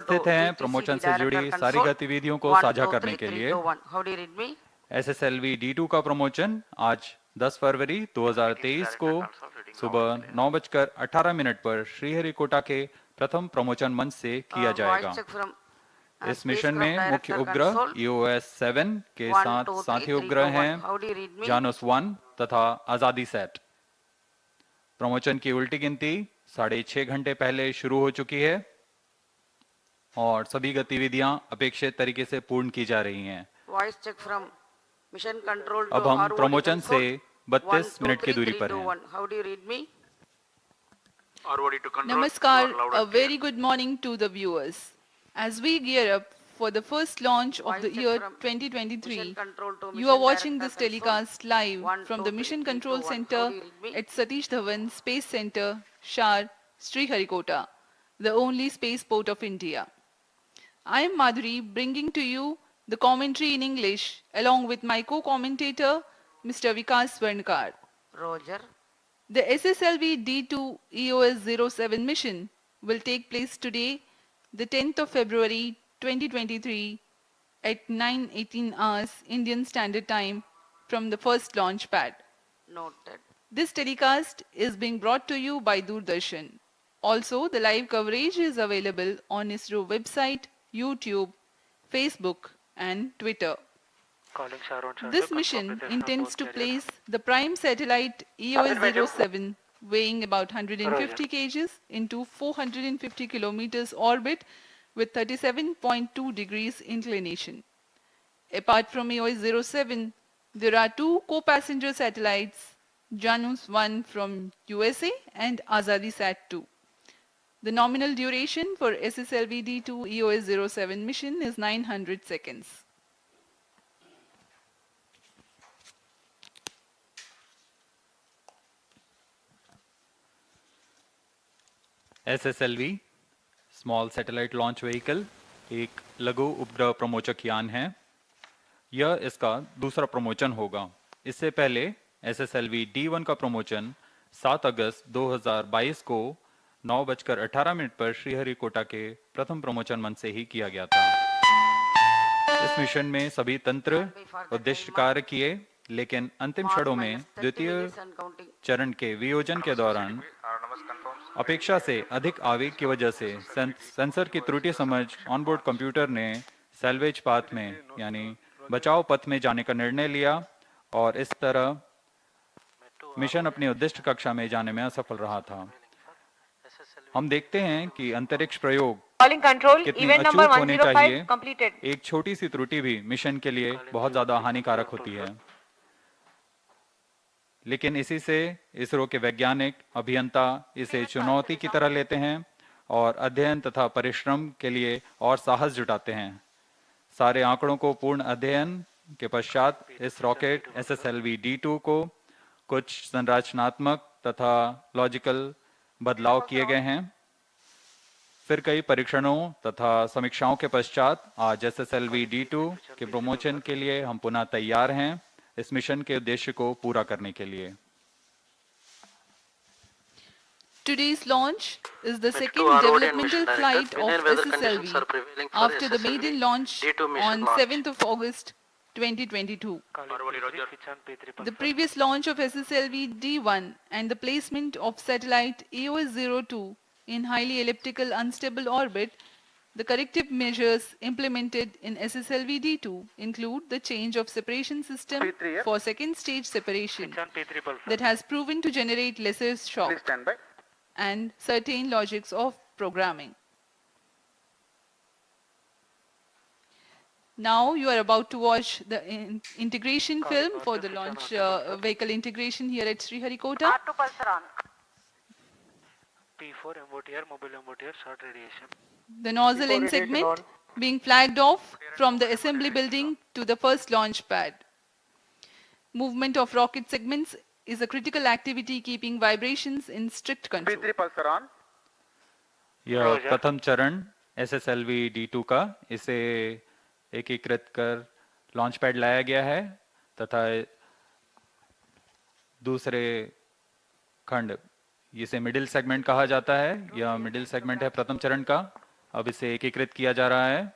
उपस्थित हैं प्रमोशन से जुड़ी सारी गतिविधियों को साझा करने के लिए। SSLV-D2 का प्रमोशन आज 10 फरवरी 2023 को सुबह 9:18 पर श्रीहरिकोटा के प्रथम प्रमोशन मंच से किया जाएगा। इस मिशन में मुख्य उपग्रह EOS-7 के साथ साथी उपग्रह हैं जानस-1 तथा आजादी सेट। प्रमोशन की उल्टी गिनती 6.5 घंटे पहले शुरू हो चुकी है और सभी गतिविधियां अपेक्षित तरीके से पूर्ण की जा रही हैं। अब हम प्रमोशन से 32 मिनट की दूरी पर हैं। Namaskar, a very good morning to the viewers. As we gear up for the first launch of the year 2023, you are watching this telecast live from the Mission Control Center at Satish Dhawan Space Center, Shar, Sriharikota, the only spaceport of India. I am Madhuri, bringing to you the commentary in English along with my co-commentator, Mr. Vikas Varnkar. Roger. The SSLV-D2 EOS-07 mission will take place today, the 10th of February 2023 at 9:18 hours Indian Standard Time from the first launch pad. Noted. This telecast is being brought to you by Doordarshan. Also, the live coverage is available on ISRO website, YouTube, Facebook and Twitter. This mission intends to place the prime satellite EOS-07 weighing about 150 kg into 450 kilometers orbit with 37.2 degrees inclination. Apart from EOS-07, there are two co-passenger satellites, Janus-1 from USA and Azadi-Sat-2. The nominal duration for SSLV-D2 EOS-07 mission is 900 seconds. SSLV small satellite launch vehicle एक लघु उपग्रह प्रमोचक यान है। यह इसका दूसरा promotion होगा। इससे पहले SSLV-D1 का प्रमोशन 7 अगस्त 2022 को 9:18 पर श्रीहरिकोटा के प्रथम प्रमोशन मंच से ही किया गया था। इस मिशन में सभी तंत्र उद्देश्य कार्य किए, लेकिन अंतिम क्षणों में द्वितीय चरण के वियोजन के दौरान अपेक्षा से अधिक आवेग की वजह से सेंसर की त्रुटि समझ ऑनबोर्ड कंप्यूटर ने सैल्वेज पाथ में यानी बचाव पथ में जाने का निर्णय लिया और इस तरह मिशन अपनी उद्दिष्ट कक्षा में जाने में असफल रहा था। हम देखते हैं कि अंतरिक्ष प्रयोग कितनी अचूक होने चाहिए, एक छोटी सी त्रुटि भी मिशन के लिए बहुत ज्यादा हानिकारक होती है। लेकिन इसी से इसरो के वैज्ञानिक अभियंता इसे चुनौती की तरह लेते हैं और अध्ययन तथा परिश्रम के लिए और साहस जुटाते हैं। सारे आंकड़ों को पूर्ण अध्ययन के पश्चात इस रॉकेट SSLV-D2 को कुछ संरचनात्मक तथा लॉजिकल बदलाव किए गए हैं। फिर कई परीक्षणों तथा समीक्षाओं के पश्चात आज SSLV-D2 के प्रमोशन के लिए हम पुनः तैयार हैं इस मिशन के उद्देश्य को पूरा करने के लिए। Today's launch is the second developmental flight of SSLV after the maiden launch on 7th of August 2022. The previous launch of SSLV-D1 and the placement of satellite EOS-02 in highly elliptical unstable orbit, the corrective measures implemented in SSLV-D2 include the change of separation system for second stage separation that has proven to generate lesser shock and certain logics of programming. Now you are about to watch the integration film for the launch vehicle integration here at Sriharikota. P4 MOTR, mobile MOTR, short radiation. The nozzle end segment being flagged off from the assembly building to the first launch pad. Movement of rocket segments is a critical activity keeping vibrations in strict control. P3 pulsar on. यह प्रथम चरण SSLV-D2 का, इसे एकीकृत कर launch pad लाया गया है तथा दूसरे खंड, इसे मिडिल सेगमेंट कहा जाता है। यह मिडिल सेगमेंट है प्रथम चरण का। अब इसे एकीकृत किया जा रहा है।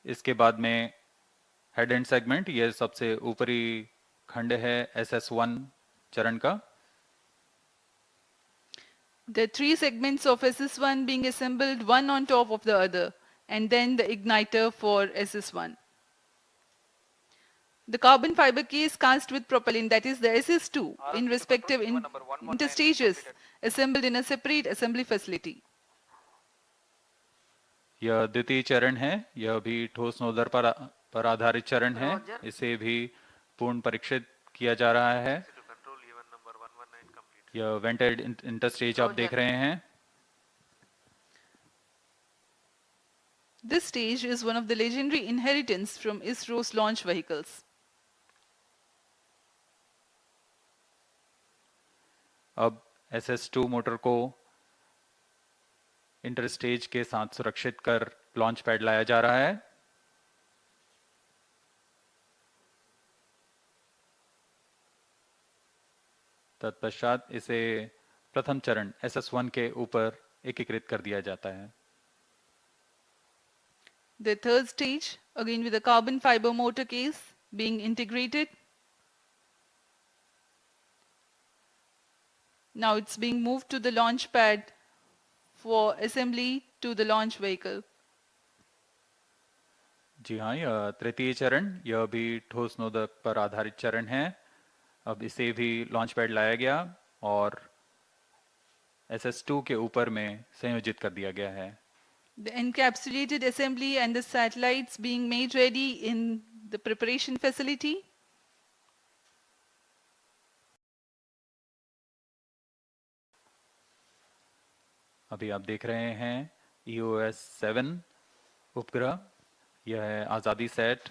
इसके बाद में हेड एंड सेगमेंट, ये सबसे ऊपरी खंड है SS1 चरण का। The three segments of SS1 being assembled one on top of the other, and then the igniter for SS1. The carbon fiber case cast with propellant, that is the SS2, in respective interstages, assembled in a separate assembly facility. यह द्वितीय चरण है, यह भी ठोस nozzle पर आधारित चरण है। इसे भी पूर्ण परीक्षित किया जा रहा है। यह वेंटेड इंटरस्टेज आप देख रहे हैं। This stage is one of the legendary inheritance from ISRO's launch vehicles. अब SS2 मोटर को इंटरस्टेज के साथ सुरक्षित कर लॉन्च पैड लाया जा रहा है। तत्पश्चात इसे प्रथम चरण SS1 के ऊपर एकीकृत कर दिया जाता है। The third stage, again with the carbon fiber motor case being integrated. Now it's being moved to the launch pad for assembly to the launch vehicle. जी हाँ, यह तृतीय चरण, यह भी ठोस नोजल पर आधारित चरण है। अब इसे भी लॉन्च पैड लाया गया और SS2 के ऊपर में संयोजित कर दिया गया है। The encapsulated assembly and the satellites being made ready in the preparation facility. अभी आप देख रहे हैं EOS-7 उपग्रह, यह है आज़ादी सेट।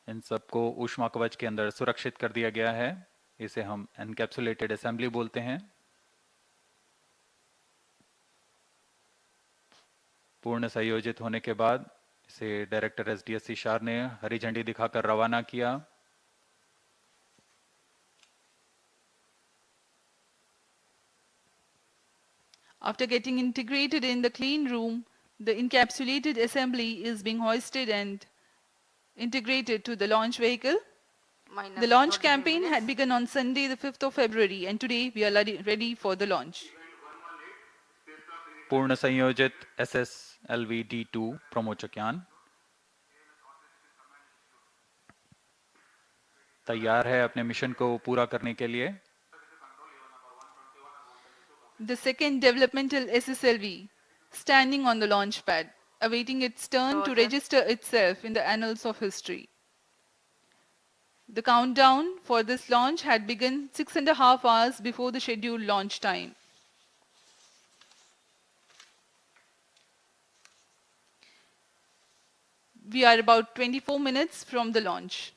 इन सबको ऊष्मा कवच के अंदर सुरक्षित कर दिया गया है। इसे हम एनकैप्सुलेटेड असेंबली बोलते हैं। पूर्ण संयोजित होने के बाद इसे डायरेक्टर SDSC शार ने हरी झंडी दिखाकर रवाना किया। After getting integrated in the clean room, the encapsulated assembly is being hoisted and integrated to the launch vehicle. The launch campaign had begun on Sunday, the 5th of February, and today we are ready for the launch. पूर्ण संयोजित SSLV-D2 प्रमोचक यान तैयार है अपने mission को पूरा करने के लिए। The second developmental SSLV, standing on the launch pad, awaiting its turn to register itself in the annals of history. The countdown for this launch had begun 6.5 hours before the scheduled launch time. We are about 24 minutes from the launch.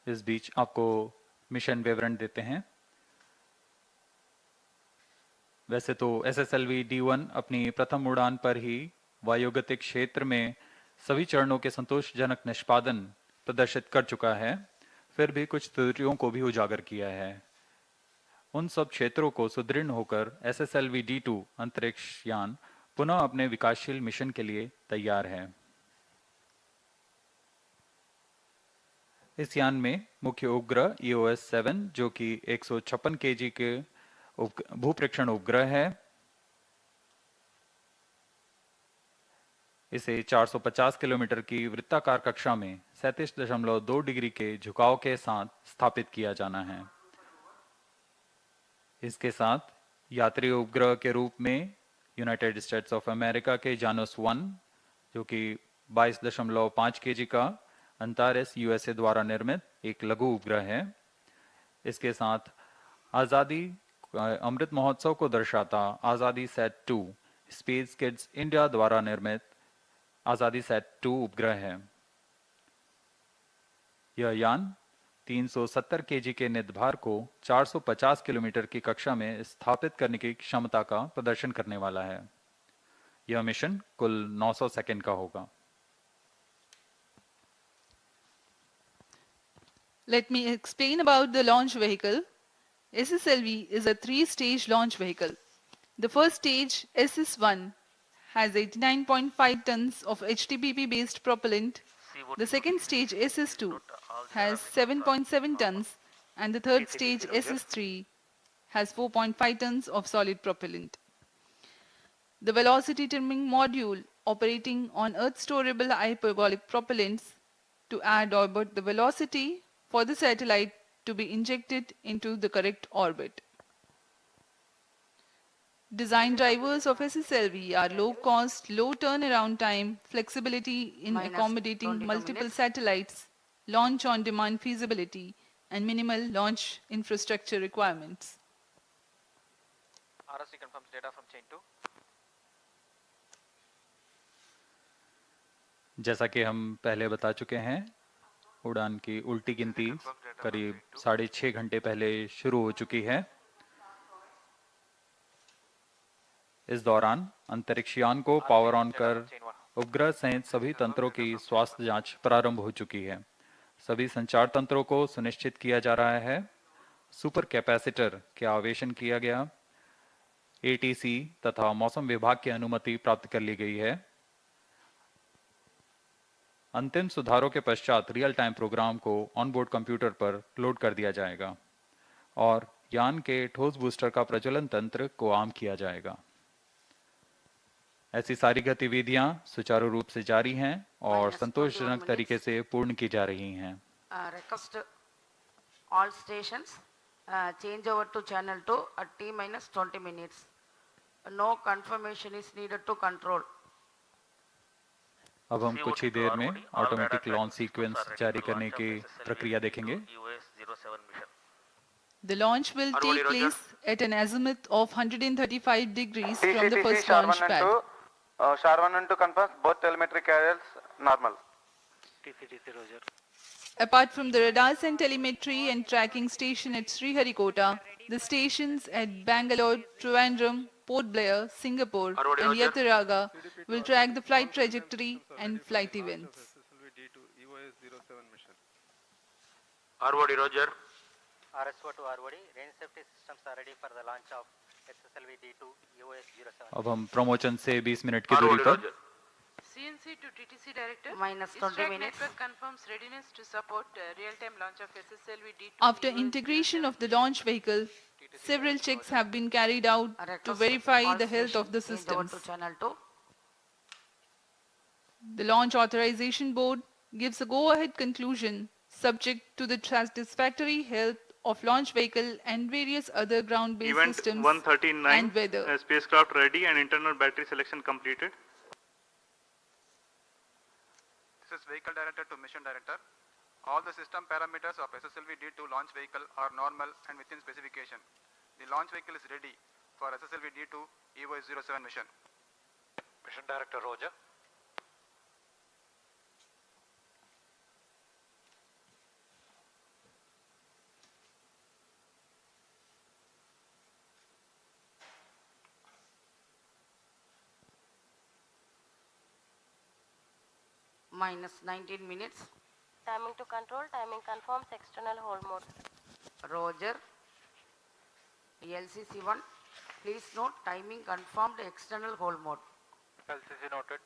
इस बीच आपको mission विवरण देते हैं। वैसे तो SSLV-D1 अपनी प्रथम उड़ान पर ही वायुगतिक क्षेत्र में सभी चरणों के संतोषजनक निष्पादन प्रदर्शित कर चुका है, फिर भी कुछ त्रुटियों को भी उजागर किया है। उन सब क्षेत्रों को सुदृढ़ होकर SSLV-D2 अंतरिक्ष यान पुनः अपने विकासशील मिशन के लिए तैयार है। इस यान में मुख्य उपग्रह EOS-7 जो कि 156 kg के भूप्रेक्षण उपग्रह है। इसे 450 किलोमीटर की वृत्ताकार कक्षा में 37.2 डिग्री के झुकाव के साथ स्थापित किया जाना है। इसके साथ यात्री उपग्रह के रूप में यूनाइटेड स्टेट्स ऑफ अमेरिका के जानस-1 जो कि 22.5 kg का अंटारेस USA द्वारा निर्मित एक लघु उपग्रह है। इसके साथ आज़ादी अमृत महोत्सव को दर्शाता आज़ादी सेट-2 स्पेस किड्स इंडिया द्वारा निर्मित आज़ादी सेट-2 उपग्रह है। यह यान 370 kg के निधभार को 450 किलोमीटर की कक्षा में स्थापित करने की क्षमता का प्रदर्शन करने वाला है। यह मिशन कुल 900 सेकंड का होगा। Let me explain about the launch vehicle. SSLV is a three-stage launch vehicle. The first stage, SS1, has 89.5 tons of HTPP-based propellant. The second stage, SS2, has 7.7 tons, and the third stage, SS3, has 4.5 tons of solid propellant. The velocity trimming module operating on Earth-storable hyperbolic propellants to add orbit the velocity for the satellite to be injected into the correct orbit. Design drivers of SSLV are low cost, low turnaround time, flexibility in Minus accommodating 22 multiple minutes. satellites, launch on demand feasibility, and minimal launch infrastructure requirements. RSC confirms data from chain 2. जैसा कि हम पहले बता चुके हैं, उड़ान की उल्टी गिनती करीब 6.5 घंटे पहले शुरू हो चुकी है। इस दौरान अंतरिक्ष यान को पावर ऑन कर उपग्रह सहित सभी तंत्रों की स्वास्थ्य जांच प्रारंभ हो चुकी है। सभी संचार तंत्रों को सुनिश्चित किया जा रहा है। सुपर कैपेसिटर के आवेशन किया गया। एटीसी तथा मौसम विभाग की अनुमति प्राप्त कर ली गई है। अंतिम सुधारों के पश्चात रियल टाइम प्रोग्राम को ऑनबोर्ड कंप्यूटर पर लोड कर दिया जाएगा और यान के ठोस बूस्टर का प्रज्वलन तंत्र को आम किया जाएगा। ऐसी सारी गतिविधियां सुचारू रूप से जारी हैं और संतोषजनक तरीके से पूर्ण की जा रही हैं। Request all stations change over to channel 2 at T-20 minutes. No confirmation is needed to control. अब हम कुछ ही देर में ऑटोमेटिक लॉन्च सीक्वेंस जारी करने की प्रक्रिया देखेंगे। The launch will take place at an azimuth of 135 degrees from the first launch pad. Sharwan and 2 confirms both telemetry carriers normal. TCTC Roger. Apart from the radars and telemetry and tracking station at Sriharikota, the stations at Bangalore, Trivandrum, Port Blair, Singapore and Yataraga will track the flight trajectory and flight events. SSLV-D2 EOS-07 mission. ROD Roger. RSO to ROD, range safety systems are ready for the launch of SSLV-D2 EOS-07. अब हम promotion से 20 minute की दूरी पर CNC to TTC Director. Minus 20 ISRO minutes. network confirms readiness to support real-time launch of SSLV-D2. After integration of the launch vehicle, several checks have been carried out to verify the health of the Change over systems. to channel 2. The Launch Authorization Board gives a go-ahead conclusion subject to the satisfactory health of launch vehicle and various other ground-based Event systems 139, and weather. spacecraft ready and internal battery selection completed. This is Vehicle Director to Mission Director. All the system parameters of SSLV-D2 launch vehicle are normal and within specification. The launch vehicle is ready for SSLV-D2 EOS-07 mission. Mission Director Roger. Minus 19 minutes. Timing to control, timing confirms external hold mode. Roger. LCC1. Please note timing confirmed external hold mode. LCC noted.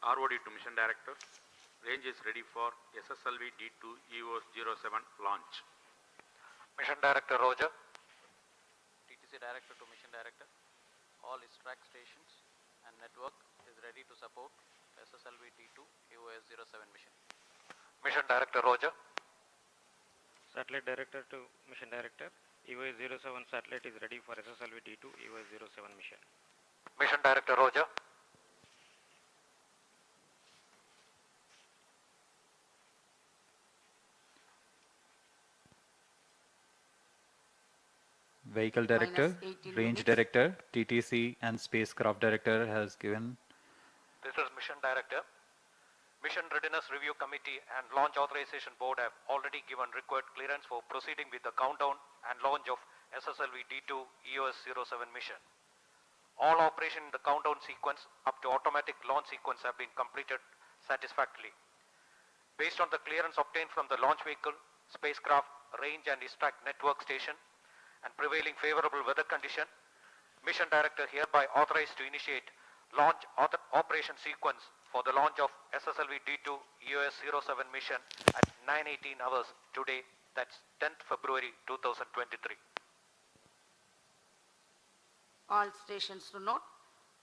ROD to Mission Director. Range is ready for SSLV-D2 EOS-07 launch. Mission Director Roger. TTC Director to Mission Director. All track stations and network is ready to support SSLV-D2 EOS-07 mission. Mission Director Roger. Satellite Director to Mission Director. EOS-07 satellite is ready for SSLV-D2 EOS-07 mission. Mission Director Roger. Vehicle Director, Minus 18 Range minutes. Director, TTC and Spacecraft Director has given. This is Mission Director. Mission Readiness Review Committee and Launch Authorization Board have already given required clearance for proceeding with the countdown and launch of SSLV-D2 EOS-07 mission. All operation in the countdown sequence up to automatic launch sequence have been completed satisfactorily. Based on the clearance obtained from the launch vehicle, spacecraft, range and distract network station and prevailing favorable weather condition, Mission Director hereby authorized to initiate launch operation sequence for the launch of SSLV-D2 EOS-07 mission at 9:18 hours today, that's 10th February 2023. All stations to note,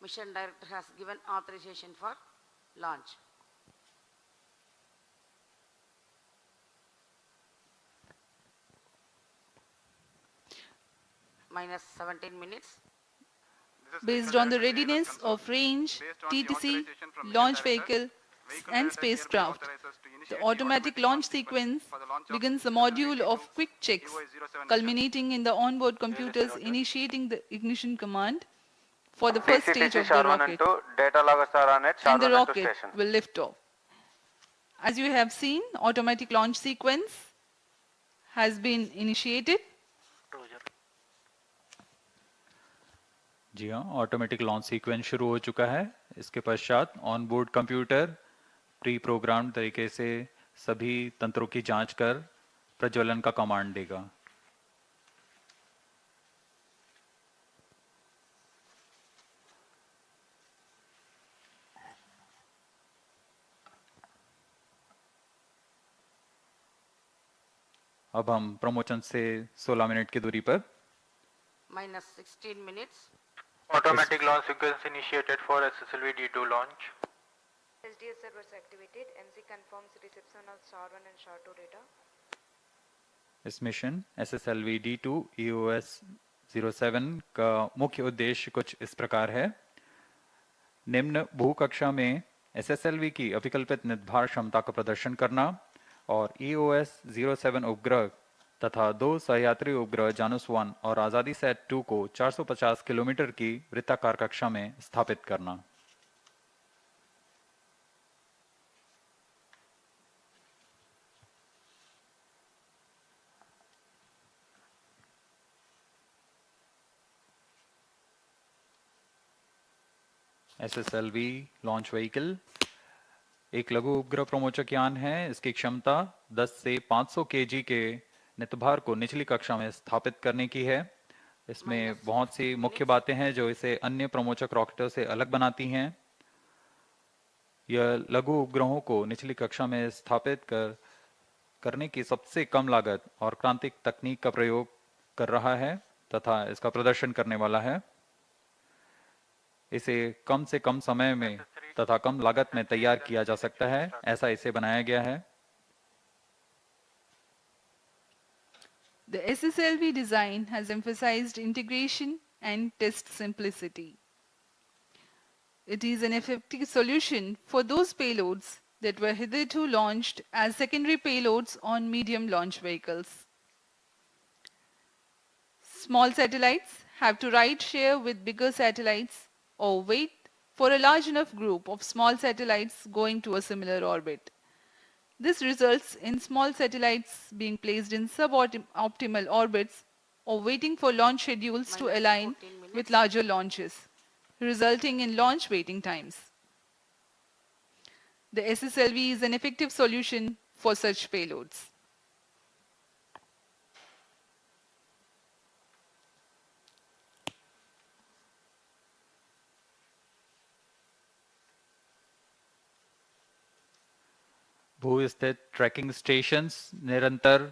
Mission Director has given authorization for launch. Minus 17 minutes. Based on the readiness of range, TTC, launch vehicle and spacecraft, the automatic launch sequence begins a module of quick checks, culminating in the onboard computers initiating the ignition command for the first stage of the rocket, and the rocket will lift off. As you have seen, automatic launch sequence has been initiated. जी हाँ, automatic launch sequence शुरू हो चुका है। इसके पश्चात on board computer pre program तरीके से सभी तंत्रों की जांच कर प्रज्वलन का कमांड देगा। अब हम प्रमोशन से 16 मिनट की दूरी पर Minus 16 minutes. Automatic launch sequence initiated for SSLV-D2 launch. SDS servers activated. MC confirms reception of SHAR-1 and SHAR-2 data. इस मिशन SSLV-D2 EOS-07 का मुख्य उद्देश्य कुछ इस प्रकार है। निम्न भूकक्षा में SSLV की अभिकल्पित निर्धार क्षमता का प्रदर्शन करना और EOS-07 उपग्रह तथा 2 सहयात्री उपग्रह जानुस-1 और आजादी सेट 2 को 450 किलोमीटर की वृत्ताकार कक्षा में स्थापित करना। SSLV लॉन्च व्हीकल एक लघु उपग्रह प्रमोचक यान है। इसकी क्षमता 10 से 500 केजी के नितभार को निचली कक्षा में स्थापित करने की है। इसमें बहुत सी मुख्य बातें हैं जो इसे अन्य प्रमोचक रॉकेटों से अलग बनाती हैं। यह लघु उपग्रहों को निचली कक्षा में स्थापित करने की सबसे कम लागत और क्रांतिक तकनीक का प्रयोग कर रहा है तथा इसका प्रदर्शन करने वाला है। इसे कम से कम समय में तथा कम लागत में तैयार किया जा सकता है, ऐसा इसे बनाया गया है। The SSLV design has emphasized integration and test simplicity. It is an effective solution for those payloads that were hitherto launched as secondary payloads on medium launch vehicles. Small satellites have to ride share with bigger satellites or wait for a large enough group of small satellites going to a similar orbit. This results in small satellites being placed in suboptimal orbits or waiting for launch schedules to align with larger launches, resulting in launch waiting times. The SSLV is an effective solution for such payloads. भू स्थित trekking stations निरंतर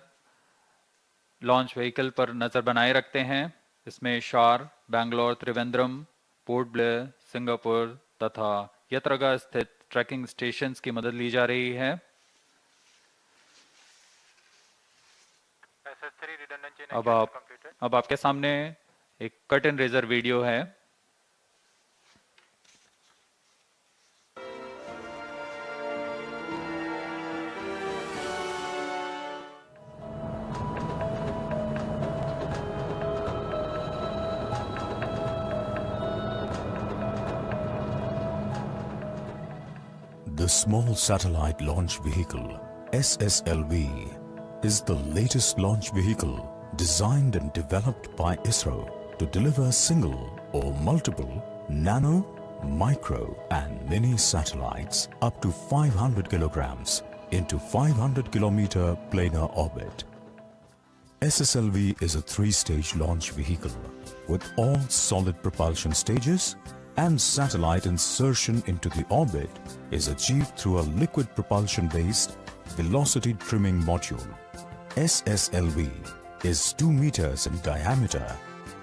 launch vehicle पर नजर बनाए रखते हैं। इसमें शार, Bangalore, Trivandrum, port Blair, Singapore तथा यत्रगा स्थित ट्रैकिंग स्टेशंस की मदद ली जा रही है। अब आपके सामने एक कट एंड रेजर वीडियो है। The Small Satellite Launch Vehicle, SSLV, is the latest launch vehicle designed and developed by ISRO to deliver single or multiple nano, micro and mini satellites up to 500 kilograms into 500 kilometer planar orbit. SSLV is a three-stage launch vehicle with all solid propulsion stages, and satellite insertion into the orbit is achieved through a liquid propulsion-based velocity trimming module. SSLV is 2 meters in diameter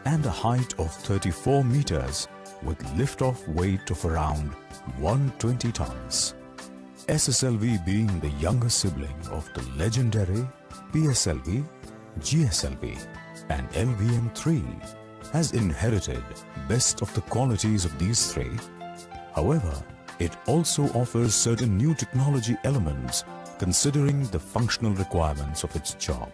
and a height of 34 meters with liftoff weight of around 120 tons. SSLV being the younger sibling of the legendary PSLV, GSLV and LVM-3 has inherited best of the qualities of these three. However, it also offers certain new technology elements considering the functional requirements of its job.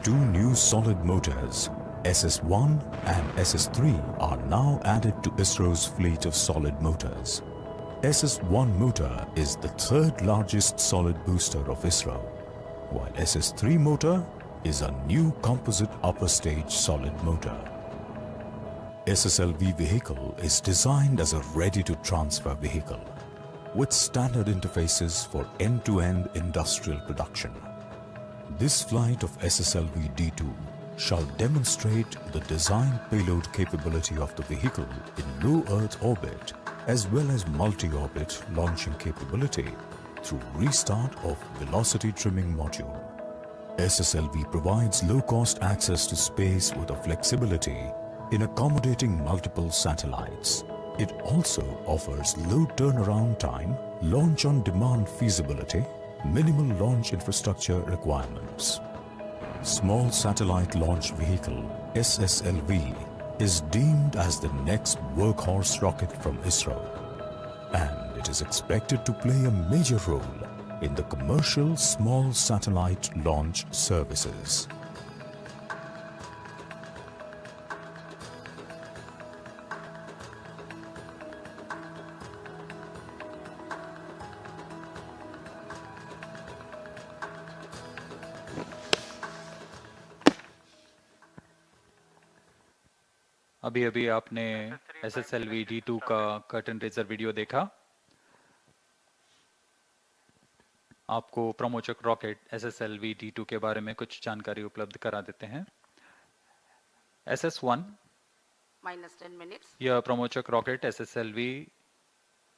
2 new solid motors, SS1 and SS3, are now added to ISRO's fleet of solid motors. SS1 motor is the 3rd largest solid booster of ISRO, while SS3 motor is a new composite upper stage solid motor. SSLV vehicle is designed as a ready-to-transfer vehicle with standard interfaces for end-to-end industrial production. This flight of SSLV-D2 shall demonstrate the design payload capability of the vehicle in low Earth orbit as well as multi-orbit launching capability through restart of velocity trimming module. SSLV provides low-cost access to space with a flexibility in accommodating multiple satellites. It also offers low turnaround time, launch-on-demand feasibility, minimal launch infrastructure requirements. Small Satellite Launch Vehicle SSLV is deemed as the next workhorse rocket from ISRO, and it is expected to play a major role in the commercial small satellite launch services. अभी अभी आपने SSLV-D2 का curtain raiser video देखा। आपको प्रमोचक rocket SSLV-D2 के बारे में कुछ जानकारी उपलब्ध करा देते हैं। SS1 -10 minutes. यह प्रमोचक रॉकेट SSLV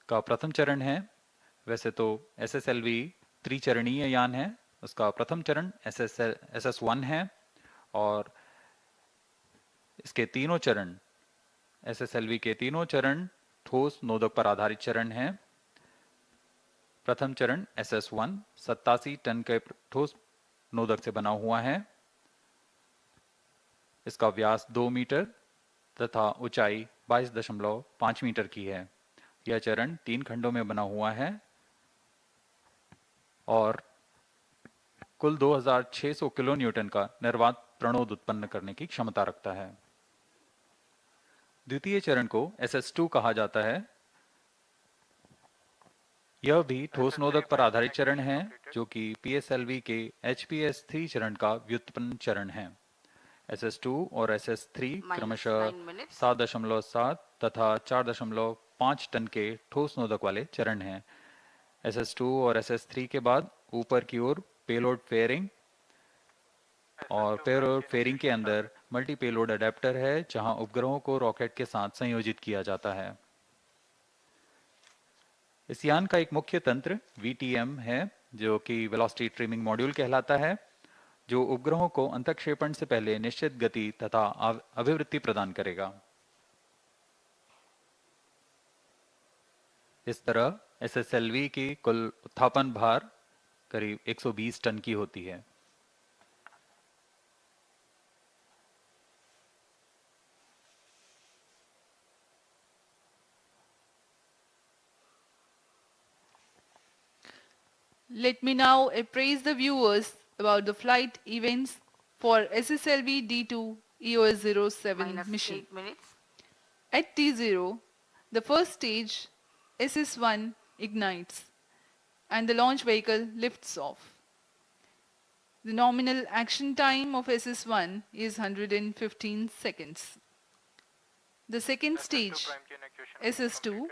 का प्रथम चरण है। वैसे तो SSLV त्रिचरणीय यान है। उसका प्रथम चरण SS1 है और इसके तीनों चरण SSLV के तीनों चरण ठोस नोदक पर आधारित चरण हैं। प्रथम चरण SS1 87 टन के ठोस नोदक से बना हुआ है। इसका व्यास 2 मीटर तथा ऊंचाई 22.5 मीटर की है। यह चरण 3 खंडों में बना हुआ है और कुल 2600 किलो न्यूटन का निर्वात प्रणोद उत्पन्न करने की क्षमता रखता है। द्वितीय चरण को SS2 कहा जाता है। यह भी ठोस नोदक पर आधारित चरण है जो कि PSLV के HPS3 चरण का व्युत्पन्न चरण है। SS2 और SS3 क्रमशः 7.7 तथा 4.5 टन के ठोस नोदक वाले चरण हैं। SS2 और SS3 के बाद ऊपर की ओर पेलोड फेयरिंग और पेलोड फेयरिंग के अंदर मल्टी पेलोड अडेप्टर है जहां उपग्रहों को रॉकेट के साथ संयोजित किया जाता है। इस यान का एक मुख्य तंत्र VTM है जो कि वेलोसिटी ट्रिमिंग मॉड्यूल कहलाता है, जो उपग्रहों को अंतःक्षेपण से पहले निश्चित गति तथा अभिवृत्ति प्रदान करेगा। इस तरह SSLV की कुल उत्थापन भार करीब 120 टन की होती है। Let me now appraise the viewers about the flight events for SSLV-D2 EOS-07 mission. -8 minutes. At T0, the first stage SS1 ignites and the launch vehicle lifts off. The nominal action time of SS1 is 115 seconds. The second stage, SS2,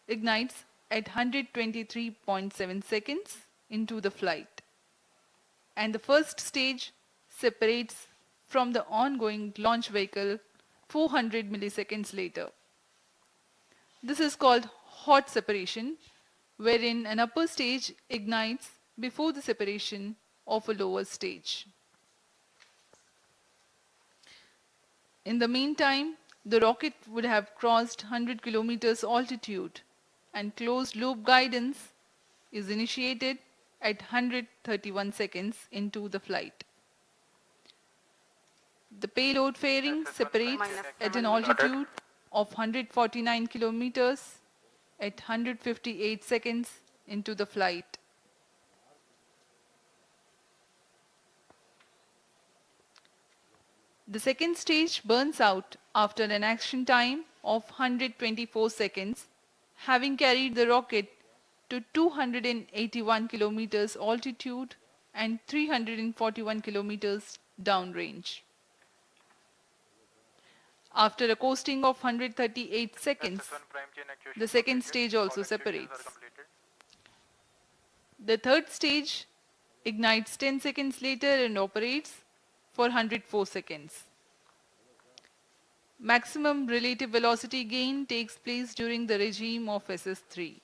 ignites at 123.7 seconds into the flight, and the first stage separates from the ongoing launch vehicle 400 milliseconds later. This is called hot separation, wherein an upper stage ignites before the separation of a lower stage. In the meantime, the rocket would have crossed 100 kilometers altitude, and closed loop guidance is initiated at 131 seconds into the flight. The payload fairing separates at an altitude of 149 kilometers at 158 seconds into the flight. The second stage burns out after an action time of 124 seconds, having carried the rocket to 281 kilometers altitude and 341 kilometers downrange. After a coasting of 138 seconds, the second stage also separates. The third stage ignites 10 seconds later and operates for 104 seconds. Maximum relative velocity gain takes place during the regime of SS3.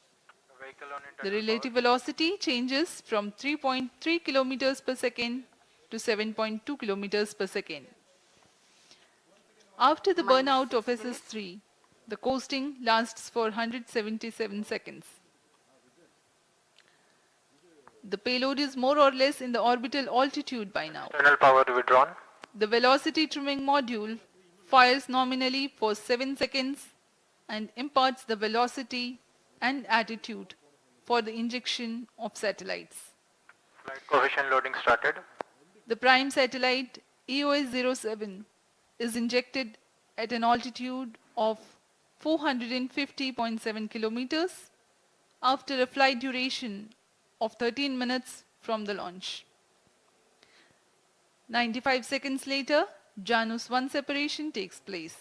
The relative velocity changes from 3.3 kilometers per second to 7.2 kilometers per second. After the burnout of SS3, the coasting lasts for 177 seconds. The payload is more or less in the orbital altitude by now. Internal power withdrawn. The velocity trimming module fires nominally for 7 seconds and imparts the velocity and attitude for the injection of satellites. Flight coefficient loading started. The prime satellite EOS-07 is injected at an altitude of 450.7 kilometers after a flight duration of 13 minutes from the launch. 95 seconds later, Janus 1 separation takes place.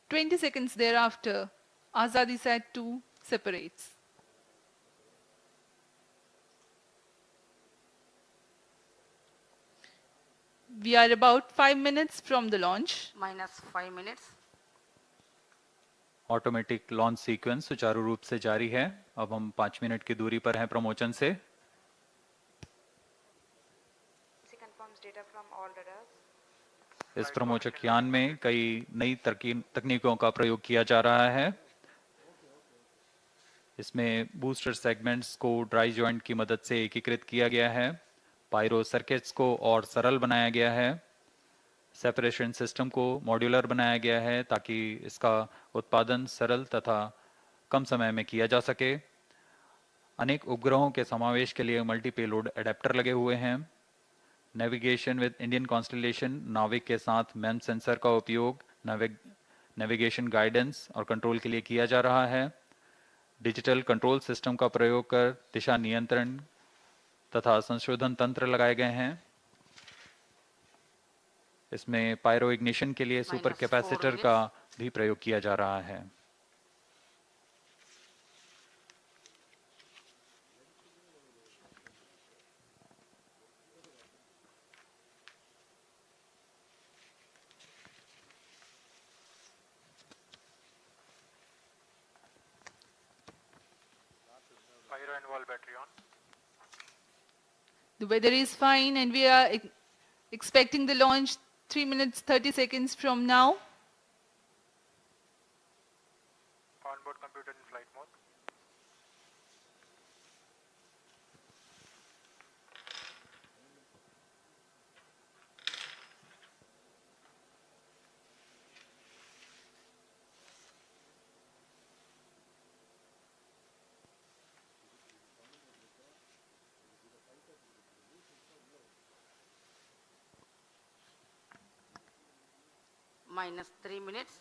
20 seconds thereafter, Azadisat 2 separates. We are about 5 minutes from the launch. Minus 5 minutes. Automatic launch sequence सुचारू रूप से जारी है। अब हम 5 minute की दूरी पर हैं प्रमोचन से। She confirms data from all radars. इस प्रमोचक यान में कई नई तकनीकों का प्रयोग किया जा रहा है। इसमें बूस्टर सेगमेंट्स को ड्राई जॉइंट की मदद से एकीकृत किया गया है। पायरो सर्किट्स को और सरल बनाया गया है। सेपरेशन सिस्टम को मॉड्यूलर बनाया गया है ताकि इसका उत्पादन सरल तथा कम समय में किया जा सके। अनेक उपग्रहों के समावेश के लिए मल्टी पेलोड एडेप्टर लगे हुए हैं। नेविगेशन विद इंडियन कॉन्स्टलेशन नाविक के साथ मैम सेंसर का उपयोग नेविगेशन गाइडेंस और कंट्रोल के लिए किया जा रहा है। डिजिटल कंट्रोल सिस्टम का प्रयोग कर दिशा नियंत्रण तथा संशोधन तंत्र लगाए गए हैं। इसमें पायरो इग्निशन के लिए सुपर कैपेसिटर का भी प्रयोग किया जा रहा है। Pyro and wall battery on. The weather is fine and we are expecting the launch 3 minutes 30 seconds from now. Onboard computer in flight mode. Minus 3 minutes.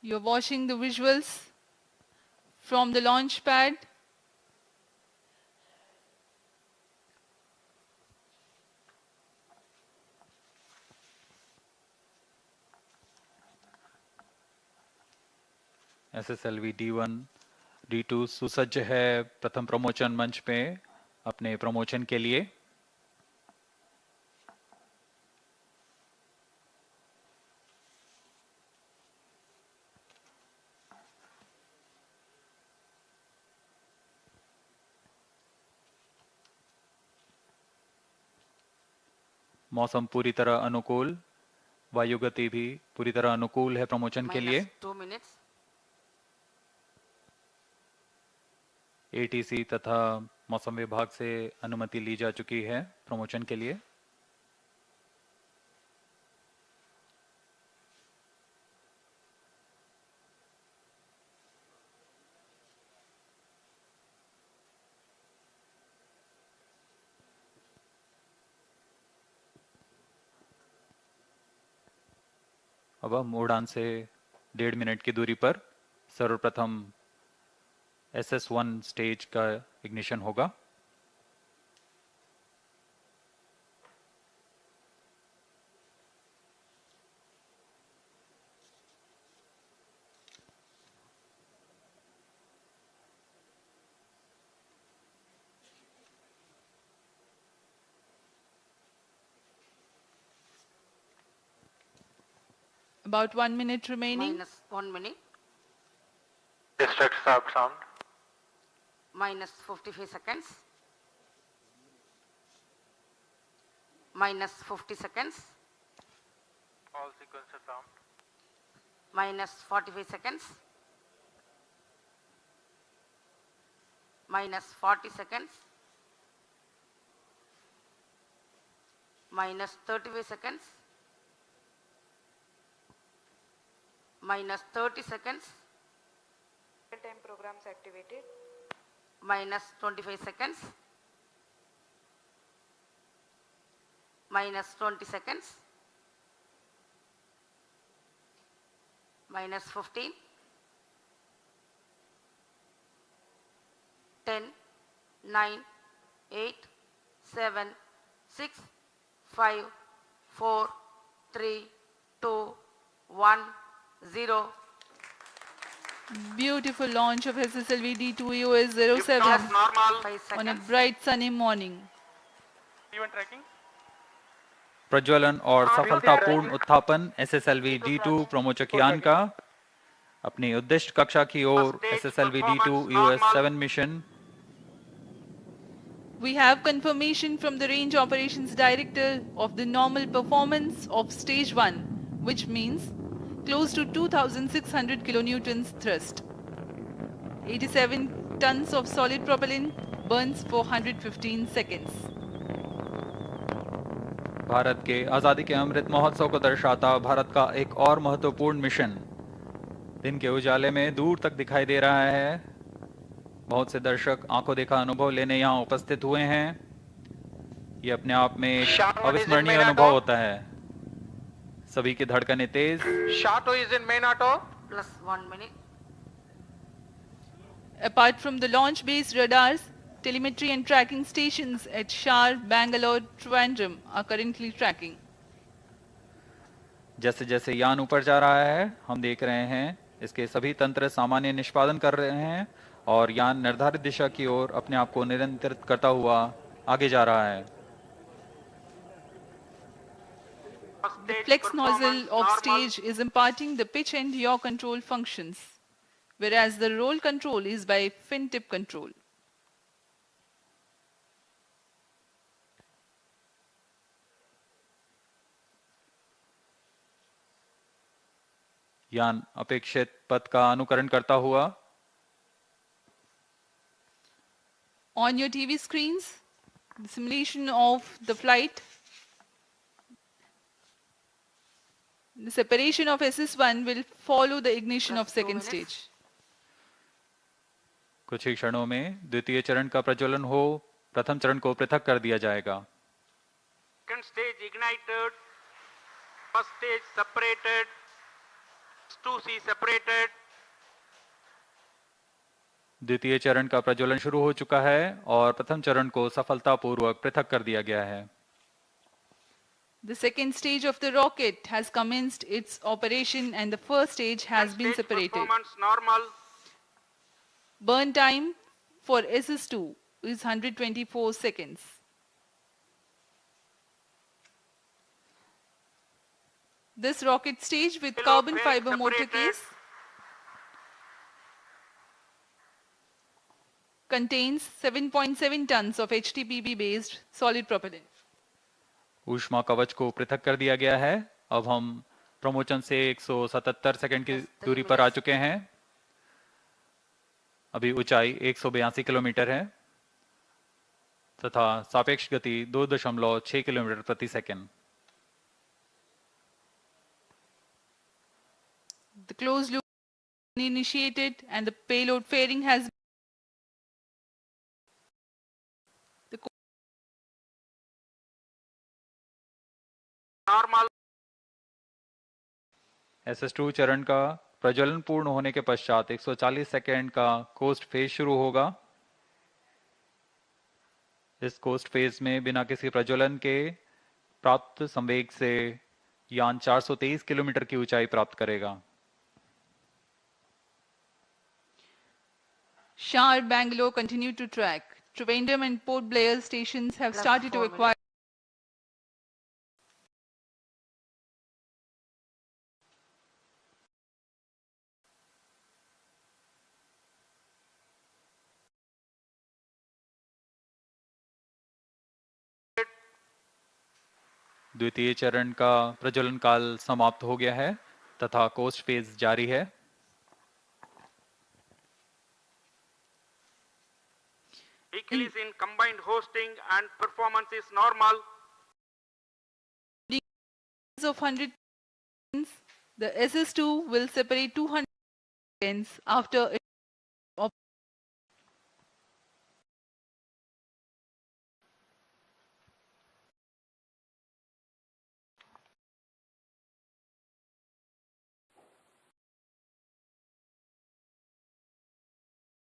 You're watching the visuals from the launch pad. SSLV D1 D2 सुसज्ज है प्रथम प्रमोचन मंच पे अपने प्रमोचन के लिए। मौसम पूरी तरह अनुकूल, वायु गति भी पूरी तरह अनुकूल है प्रमोचन के लिए। -2 minutes. ATC तथा मौसम विभाग से अनुमति ली जा चुकी है प्रमोचन के लिए। अब हम उड़ान से 1.5 मिनट की दूरी पर सर्वप्रथम SS1 स्टेज का इग्निशन होगा। About 1 minute remaining. -1 minute. District start sound. -55 seconds. -50 seconds. All sequences sound. -45 seconds. -40 seconds. -35 seconds. -30 seconds. Real-time programs activated. -25 seconds. -20 seconds. -15. 10, 9, 8, 7, 6, 5, 4, 3, 2, 1, 0. Beautiful launch of SSLV-D2 EOS 07 on a bright sunny morning. Event tracking. प्रज्वलन और सफलतापूर्ण उत्थापन SSLV-D2 प्रमोचक यान का अपनी उद्दिष्ट कक्षा की ओर SSLV-D2 EOS 7 mission. We have confirmation from the Range Operations Director of the normal performance of stage 1, which means close to 2,600 kilonewtons thrust. 87 tons of solid propellant burns for 115 seconds. Bharat के आजादी के अमृत महोत्सव को दर्शाता भारत का एक और महत्वपूर्ण मिशन दिन के उजाले में दूर तक दिखाई दे रहा है। बहुत से दर्शक आंखों देखा अनुभव लेने यहाँ उपस्थित हुए हैं। ये अपने आप में एक अविस्मरणीय अनुभव होता है। सभी की धड़कनें तेज। Shato is in main auto. +1 minute. Apart from the launch-based radars, telemetry and tracking stations at Shar, Bangalore, Trivandrum are currently tracking. जैसे जैसे यान ऊपर जा रहा है हम देख रहे हैं इसके सभी तंत्र सामान्य निष्पादन कर रहे हैं और यान निर्धारित दिशा की ओर अपने आप को नियंत्रित करता हुआ आगे जा रहा है। The flex nozzle of stage is imparting the pitch and yaw control functions, whereas the roll control is by fin tip control. यान अपेक्षित पथ का अनुकरण करता हुआ On your TV screens, the simulation of the flight. The separation of SS1 will follow the ignition of second stage. कुछ ही क्षणों में द्वितीय चरण का प्रज्वलन हो प्रथम चरण को पृथक कर दिया जाएगा। Second stage ignited, first stage separated, 2C separated. द्वितीय चरण का प्रज्वलन शुरू हो चुका है और प्रथम चरण को सफलतापूर्वक पृथक कर दिया गया है। The second stage of the rocket has commenced its operation and the first stage has been separated. Performance normal. Burn time for SS2 is 124 seconds. This rocket stage with carbon fiber motor case contains 7.7 tons of HTPB based solid propellant. ऊष्मा कवच को पृथक कर दिया गया है। अब हम प्रमोचन से 177 सेकंड की दूरी पर आ चुके हैं। अभी ऊंचाई 182 किलोमीटर है तथा सापेक्ष गति 2.6 किलोमीटर प्रति second. The closed loop initiated and the payload fairing has Normal. SS2 चरण का प्रज्वलन पूर्ण होने के पश्चात 140 सेकेंड का कोस्ट फेज शुरू होगा। इस कोस्ट फेज में बिना किसी प्रज्वलन के प्राप्त संवेग से यान 423 किलोमीटर की ऊंचाई प्राप्त करेगा। Shar, Bangalore continue to track. Trivandrum and Port Blair stations have started to acquire द्वितीय चरण का प्रज्वलन काल समाप्त हो गया है तथा कोस्ट फेज जारी है। Vehicle is in combined hosting and performance is normal. of 100 seconds, the SS2 will separate 200 seconds after it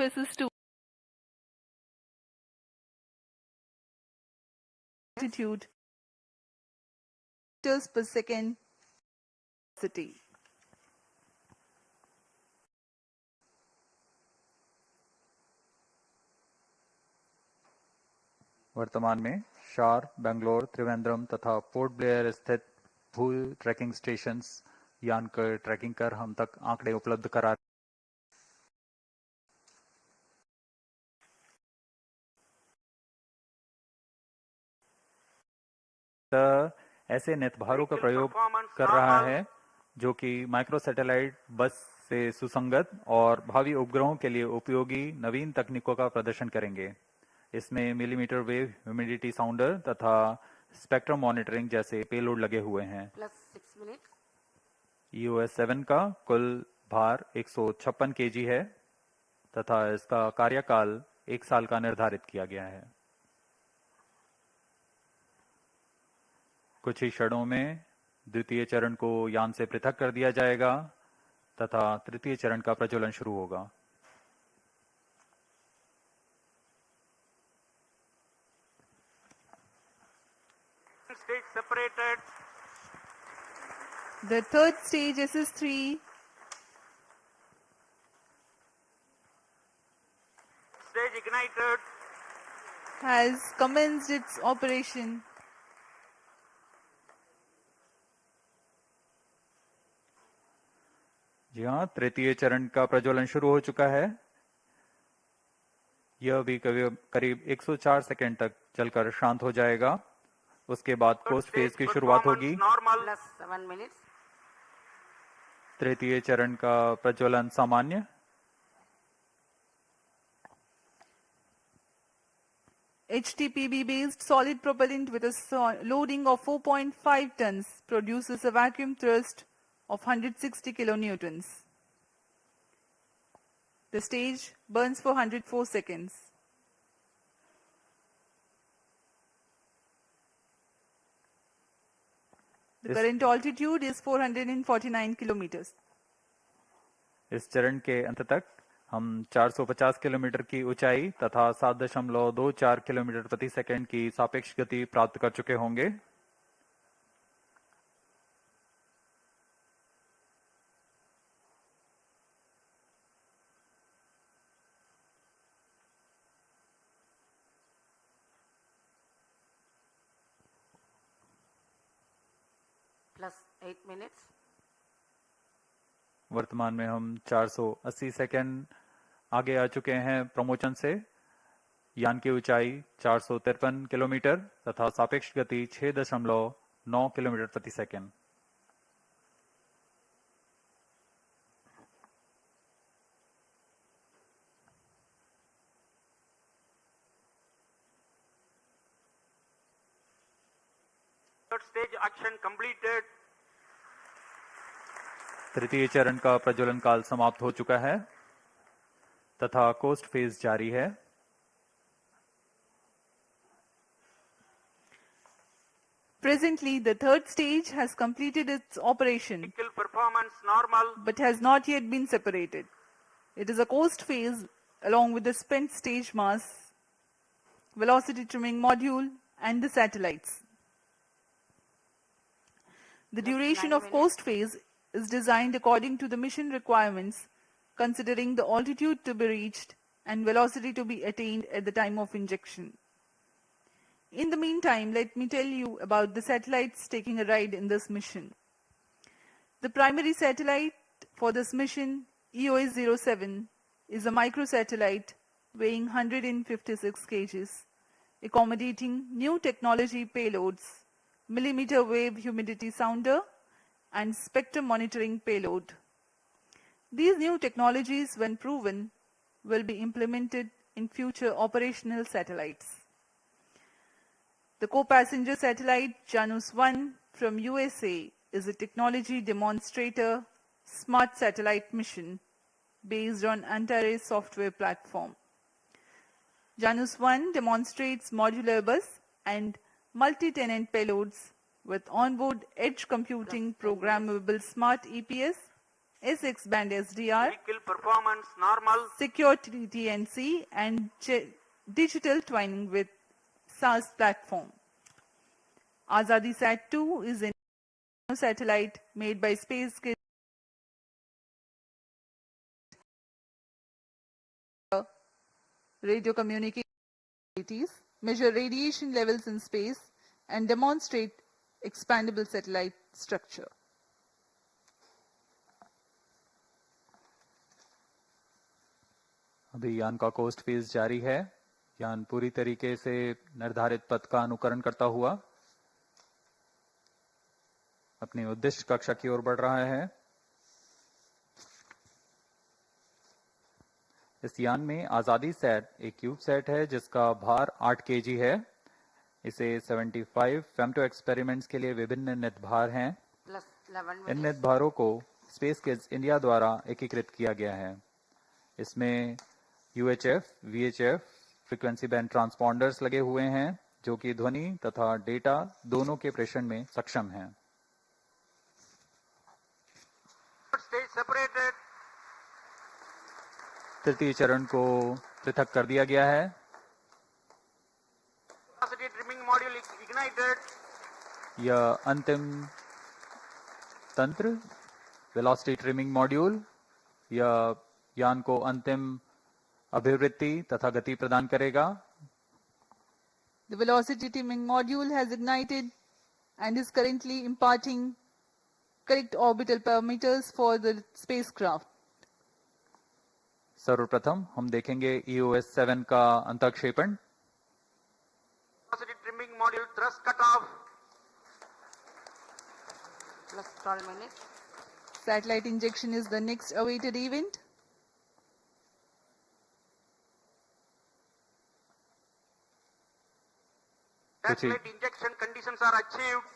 SS2 altitude meters per second velocity. वर्तमान में शार, बेंगलोर, त्रिवेंद्रम तथा पोर्ट ब्लेयर स्थित भू ट्रैकिंग स्टेशंस यान कर ट्रैकिंग कर हम तक आंकड़े उपलब्ध करा ऐसे नेतभारों का प्रयोग कर रहा है जो कि माइक्रो सैटेलाइट बस से सुसंगत और भावी उपग्रहों के लिए उपयोगी नवीन तकनीकों का प्रदर्शन करेंगे। इसमें मिलीमीटर वेव ह्यूमिडिटी साउंडर तथा स्पेक्ट्रम मॉनिटरिंग जैसे पेलोड लगे हुए हैं। EOS-7 का कुल भार 156 kg है तथा इसका कार्यकाल 1 साल का निर्धारित किया गया है। कुछ ही क्षणों में द्वितीय चरण को यान से पृथक कर दिया जाएगा तथा तृतीय चरण का प्रज्वलन शुरू होगा। Stage separated. The third stage SS3 Stage ignited. has commenced its operation. जी हाँ, तृतीय चरण का प्रज्वलन शुरू हो चुका है। यह भी करीब 104 सेकंड तक चलकर शांत हो जाएगा। उसके बाद कोस्ट फेज की शुरुआत होगी। तृतीय चरण का प्रज्वलन सामान्य। HTPB based solid propellant with a loading of 4.5 tons produces a vacuum thrust of 160 kilonewtons. The stage burns for 104 seconds. The current altitude is 449 kilometers. इस चरण के अंत तक हम 450 किलोमीटर की ऊंचाई तथा 7.24 किलोमीटर प्रति सेकंड की सापेक्ष गति प्राप्त कर चुके होंगे। +8 minutes. वर्तमान में हम 480 सेकंड आगे आ चुके हैं प्रमोशन से। यान की ऊंचाई 453 किलोमीटर तथा सापेक्ष गति 6.9 किलोमीटर प्रति second. Third stage action completed. तृतीय चरण का प्रज्वलन काल समाप्त हो चुका है तथा कोस्ट फेज जारी है। Presently, the third stage has completed its operation, Vehicle performance normal. but has not yet been separated. It is a coast phase along with the spent stage mass, velocity trimming module, and the satellites. The duration of coast phase is designed according to the mission requirements, considering the altitude to be reached and velocity to be attained at the time of injection. In the meantime, let me tell you about the satellites taking a ride in this mission. The primary satellite for this mission, EOS-07, is a microsatellite weighing 156 kg, accommodating new technology payloads, millimeter wave humidity sounder, and spectrum monitoring payload. These new technologies, when proven, will be implemented in future operational satellites. The co-passenger satellite Janus-1 from USA is a technology demonstrator smart satellite mission based on Antares software platform. Janus-1 demonstrates modular bus and multi-tenant payloads with onboard edge computing programmable smart EPS, SX band SDR, Vehicle performance normal. secure TNC, and digital twinning with SAS platform. Azadi Sat-2 is a satellite made by Space radio communications, measure radiation levels in space, and demonstrate expandable satellite structure. अभी यान का coast phase जारी है। यान पूरी तरीके से निर्धारित पथ का अनुकरण करता हुआ अपनी उद्दिष्ट कक्षा की ओर बढ़ रहा है। इस यान में आजादी सेट एक क्यूब सेट है जिसका भार 8 केजी है। इसे 75 फेम्टो एक्सपेरिमेंट्स के लिए विभिन्न नित भार हैं। इन नित भारों को स्पेस किड्स इंडिया द्वारा एकीकृत किया गया है। इसमें UHF, VHF फ्रीक्वेंसी बैंड ट्रांसपॉन्डर्स लगे हुए हैं जो कि ध्वनि तथा डेटा दोनों के प्रेषण में सक्षम हैं। तृतीय चरण को पृथक कर दिया गया है। यह अंतिम तंत्र वेलोसिटी ट्रिमिंग मॉड्यूल यह यान को अंतिम अभिवृत्ति तथा गति प्रदान करेगा। The velocity trimming module has ignited and is currently imparting correct orbital parameters for the spacecraft. सर्वप्रथम हम देखेंगे EOS-7 का अंतःक्षेपण। Velocity trimming module thrust cutoff. +12 minutes. Satellite injection is the next awaited event. Satellite injection conditions are achieved.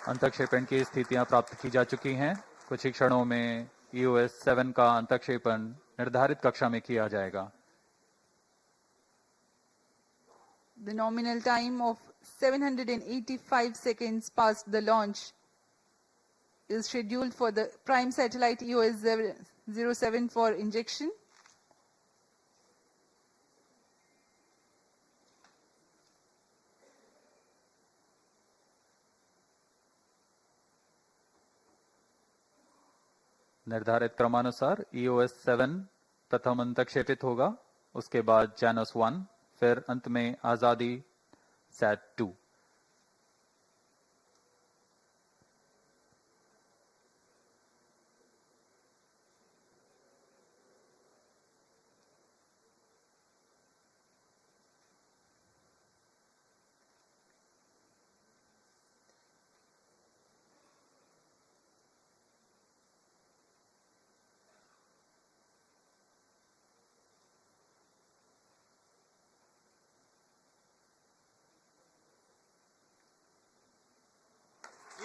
अंतःक्षेपण की स्थितियां प्राप्त की जा चुकी हैं। कुछ ही क्षणों में EOS-7 का अंतःक्षेपण निर्धारित कक्षा में किया जाएगा। The nominal time of 785 seconds past the launch is scheduled for the prime satellite EOS-07 for injection. निर्धारित क्रमानुसार EOS-7 प्रथम अंतक्षेपित होगा, उसके बाद Janus-1, फिर अंत में आजादी Sat-2।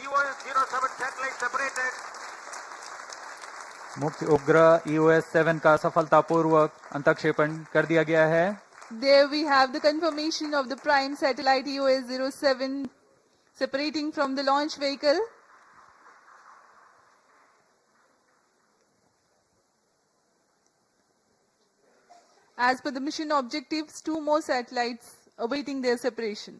EOS-07 satellite separated. मुख्य उपग्रह EOS-7 का सफलतापूर्वक अंतक्षेपण कर दिया गया है। There we have the confirmation of the prime satellite EOS-07 separating from the launch vehicle. As per the mission objectives, 2 more satellites awaiting their separation.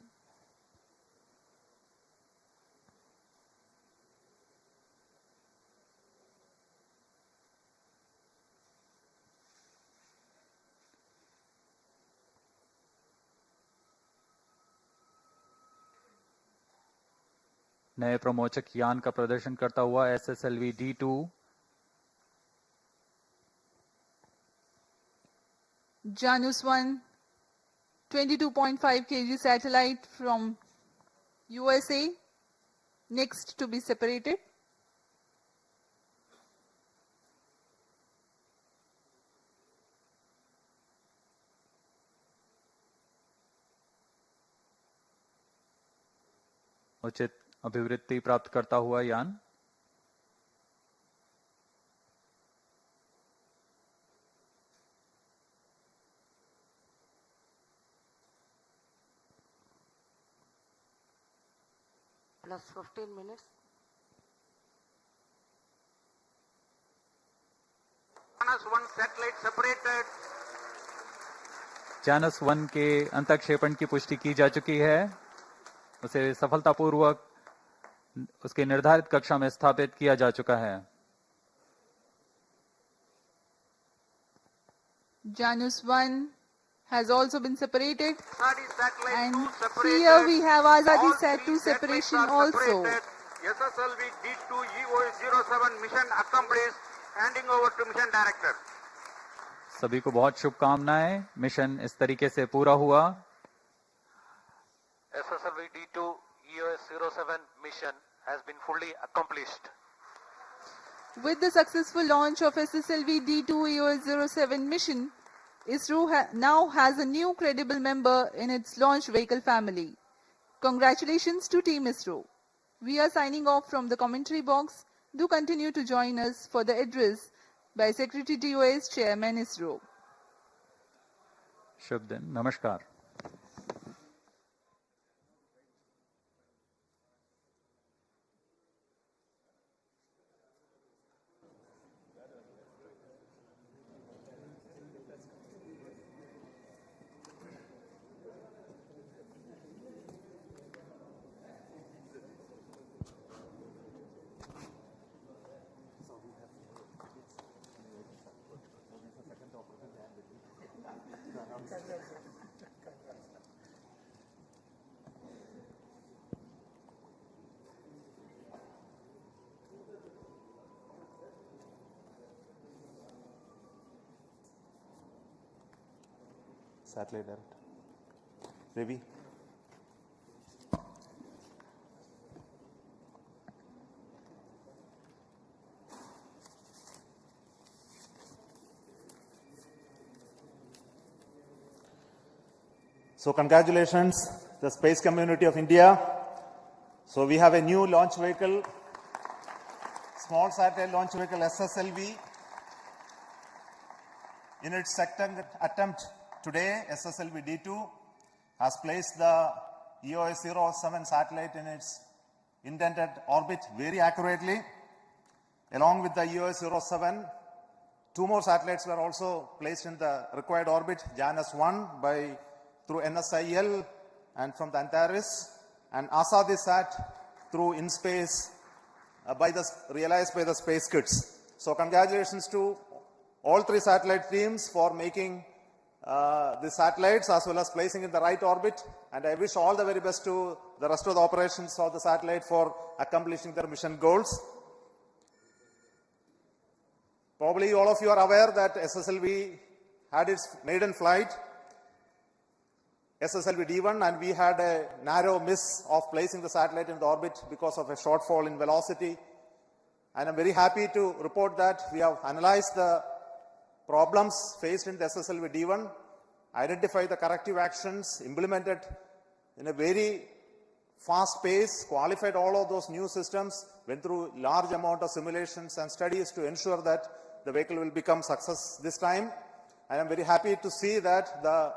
नए प्रमोचक यान का प्रदर्शन करता हुआ SSLV-D2 Janus-1 22.5 kg satellite from USA, next to be separated. उचित अभिवृत्ति प्राप्त करता हुआ यान plus 15 minutes. Janus-1 satellite separated. Janus-1 के अंतक्षेपण की पुष्टि की जा चुकी है, उसे सफलतापूर्वक उसके निर्धारित कक्षा में स्थापित किया जा चुका है। Janus-1 has also been separated, and here we have Azadi Sat-2 separation also. SSLV-D2 EOS-07 mission accomplished. Handing over to mission director. सभी को बहुत शुभकामनाएं। मिशन इस तरीके से पूरा हुआ। SSLV-D2 EOS-07 mission has been fully accomplished. With the successful launch of SSLV-D2 EOS-07 mission, ISRO now has a new credible member in its launch vehicle family. Congratulations to Team ISRO. We are signing off from the commentary box. Do continue to join us for the address by Secretary DOS Chairman ISRO. शुभ दिन, नमस्कार। Satellite director. Ravi. So congratulations, the space community of India. So we have a new launch vehicle, small satellite launch vehicle SSLV. In its second attempt today, SSLV-D2 has placed the EOS-07 satellite in its intended orbit very accurately. Along with the EOS-07, 2 more satellites were also placed in the required orbit, JANUS-1 through NSIL and from the Antares, and ASADISat through InSpace realized by the Space Kids. So congratulations to all 3 satellite teams for making the satellites as well as placing in the right orbit, and I wish all the very best to the rest of the operations of the satellite for accomplishing their mission goals. Probably all of you are aware that SSLV had its maiden flight, SSLV-D1, and we had a narrow miss of placing the satellite in the orbit because of a shortfall in velocity. And I'm very happy to report that we have analyzed the problems faced in the SSLV-D1, identified the corrective actions, implemented in a very fast pace, qualified all of those new systems, went through large amount of simulations and studies to ensure that the vehicle will become success this time. And I'm very happy to see that the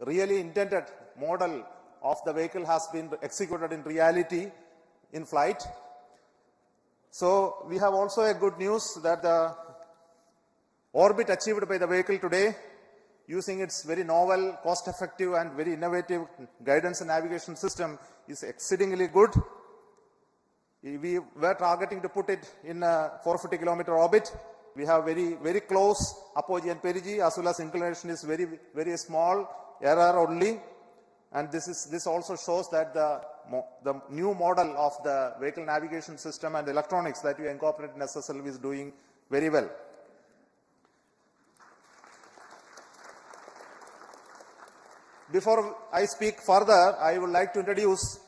really intended model of the vehicle has been executed in reality in flight. So we have also a good news that the orbit achieved by the vehicle today, using its very novel, cost-effective and very innovative guidance and navigation system, is exceedingly good. We were targeting to put it in a 450-kilometer orbit. We have very, very close apogee and perigee, as well as inclination is very, very small, error only. And this also shows that the new model of the vehicle navigation system and electronics that we incorporate in SSLV is doing very well. Before I speak further, I would like to introduce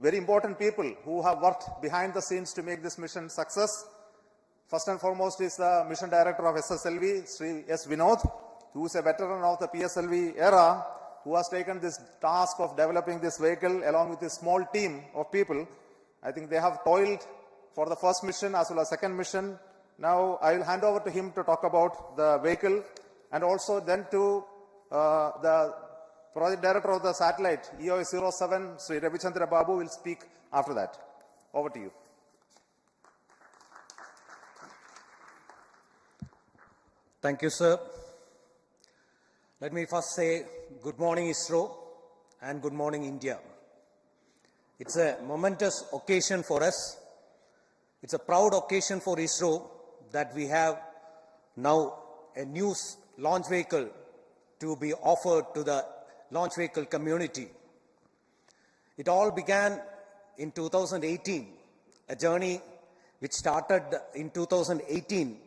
very important people who have worked behind the scenes to make this mission success. First and foremost is the mission director of SSLV, Sri S Vinod, who is a veteran of the PSLV era, who has taken this task of developing this vehicle along with a small team of people. I think they have toiled for the first mission as well as second mission. Now I will hand over to him to talk about the vehicle, and also then to the project director of the satellite, EOS-07, Sri Ravichandra Babu, will speak after that. Over to you. Thank you, sir. Let me first say good morning, ISRO, and good morning, India. It's a momentous occasion for us. It's a proud occasion for ISRO that we have now a new launch vehicle to be offered to the launch vehicle community. It all began in 2018, a journey which started in 2018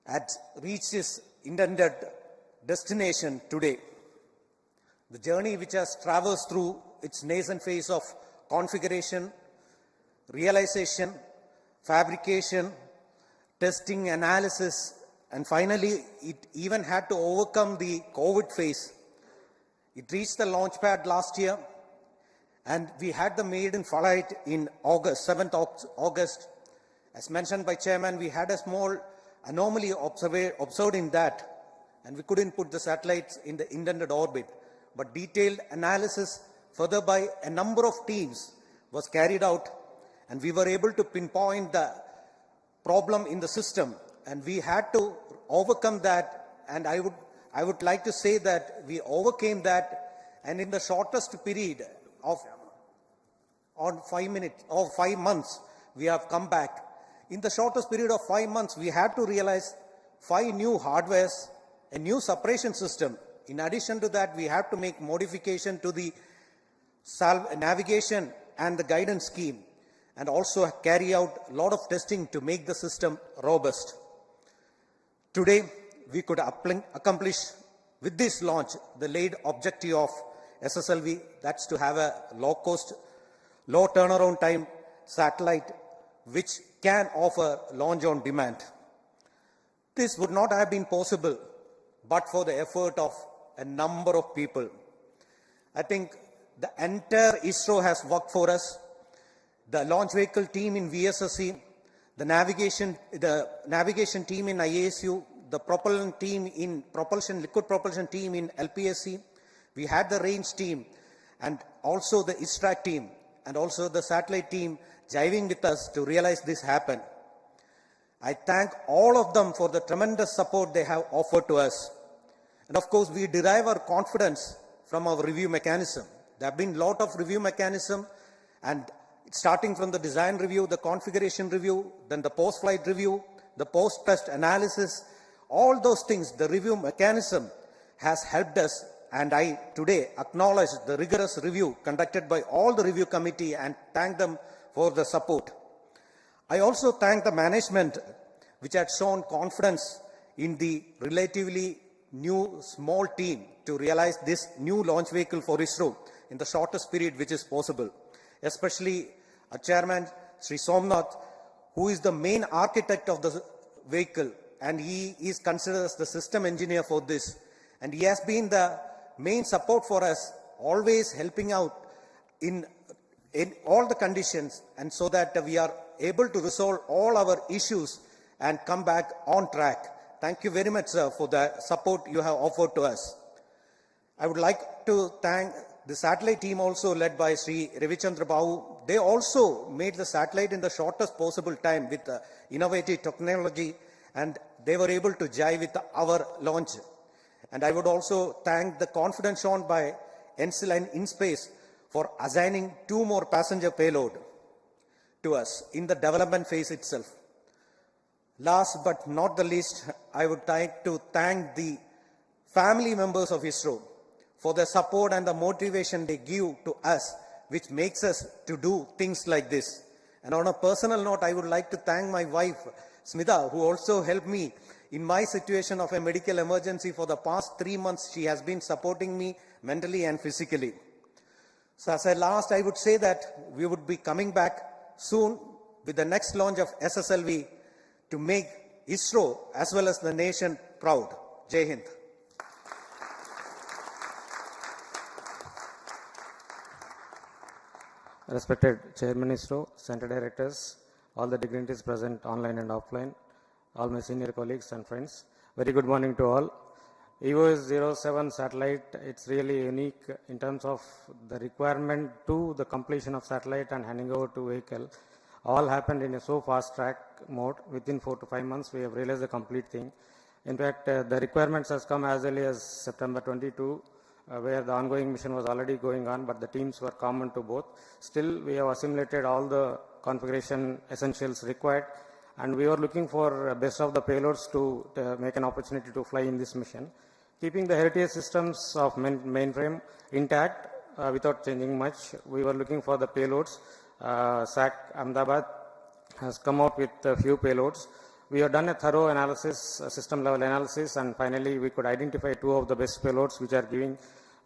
had reached its intended destination today. The journey which has traversed through its nascent phase of configuration, realization, fabrication, testing, analysis, and finally it even had to overcome the COVID phase. It reached the launch pad last year, and we had the maiden flight in August, 7th August. As mentioned by Chairman, we had a small anomaly observed in that, and we couldn't put the satellites in the intended orbit. But detailed analysis further by a number of teams was carried out, and we were able to pinpoint the problem in the system, and we had to overcome that. And I would like to say that we overcame that, and in the shortest period of 5 months, we have come back. In the shortest period of 5 months, we had to realize 5 new hardwares, a new separation system. In addition to that, we have to make modification to the navigation and the guidance scheme, and also carry out a lot of testing to make the system robust. Today, we could accomplish with this launch the laid objective of SSLV, that's to have a low-cost, low turnaround time satellite which can offer launch on demand. This would not have been possible but for the effort of a number of people. I think the entire ISRO has worked for us. The launch vehicle team in VSSC, the navigation team in IASU, the propulsion team in liquid propulsion team in LPSC. We had the range team, and also the ISTRAC team, and also the satellite team jiving with us to realize this happen. I thank all of them for the tremendous support they have offered to us. And of course, we derive our confidence from our review mechanism. There have been a lot of review mechanism, and starting from the design review, the configuration review, then the post-flight review, the post-test analysis, all those things, the review mechanism has helped us, and I today acknowledge the rigorous review conducted by all the review committee and thank them for the support. I also thank the management which had shown confidence in the relatively new small team to realize this new launch vehicle for ISRO in the shortest period which is possible, especially a chairman, Sri Somnath, who is the main architect of the vehicle, and he is considered as the system engineer for this. And he has been the main support for us, always helping out in all the conditions, and so that we are able to resolve all our issues and come back on track. Thank you very much, sir, for the support you have offered to us. I would like to thank the satellite team also led by Sri Ravichandra Babu. They also made the satellite in the shortest possible time with innovative technology, and they were able to jive with our launch. And I would also thank the confidence shown by NCL and InSpace for assigning 2 more passenger payload to us in the development phase itself. Last but not the least, I would like to thank the family members of ISRO for the support and the motivation they give to us, which makes us to do things like this. And on a personal note, I would like to thank my wife, Smita, who also helped me in my situation of a medical emergency for the past 3 months. She has been supporting me mentally and physically. So as a last, I would say that we would be coming back soon with the next launch of SSLV to make ISRO as well as the nation proud. Jai Hind. Respected Chairman ISRO, Center Directors, all the dignitaries present online and offline, all my senior colleagues and friends, very good morning to all. EOS-07 satellite, it's really unique in terms of the requirement to the completion of satellite and handing over to vehicle. All happened in a so fast track mode. Within 4 to 5 months, we have realized the complete thing. In fact, the requirements has come as early as September 22, where the ongoing mission was already going on, but the teams were common to both. Still, we have assimilated all the configuration essentials required, and we were looking for best of the payloads to make an opportunity to fly in this mission. Keeping the heritage systems of mainframe intact without changing much, we were looking for the payloads. SAC Ahmedabad has come out with a few payloads. We have done a thorough analysis, system level analysis, and finally we could identify 2 of the best payloads which are giving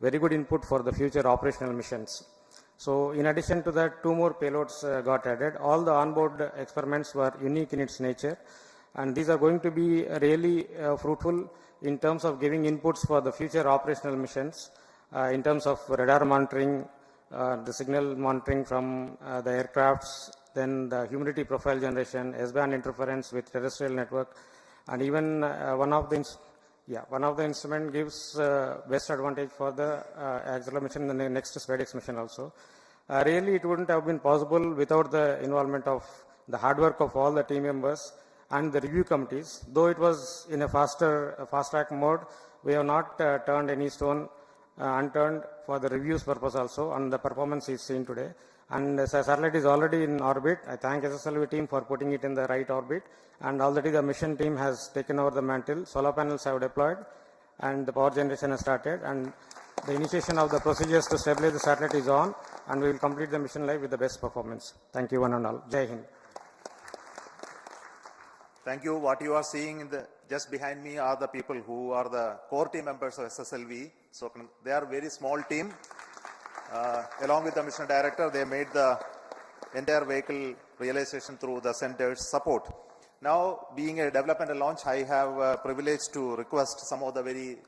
very good input for the future operational missions. So in addition to that, 2 more payloads got added. All the onboard experiments were unique in its nature, and these are going to be really fruitful in terms of giving inputs for the future operational missions, in terms of radar monitoring, the signal monitoring from the aircrafts, then the humidity profile generation, S-band interference with terrestrial network, and even one of the instrument gives best advantage for the acceleration in the next SpaceX mission also. Really, it wouldn't have been possible without the involvement of the hard work of all the team members and the review committees. Though it was in a fast track mode, we have not turned any stone unturned for the reviews purpose also, and the performance is seen today. And the satellite is already in orbit. I thank SSLV team for putting it in the right orbit, and already the mission team has taken over the mantle. Solar panels have deployed, and the power generation has started, and the initiation of the procedures to stabilize the satellite is on, and we will complete the mission life with the best performance. Thank you one and all. Jai Hind. Thank you. What you are seeing in the just behind me are the people who are the core team members of SSLV. So they are a very small team. Along with the mission director, they made the entire vehicle realization through the center's support. Now, being a development and launch, I have privilege to request some of the very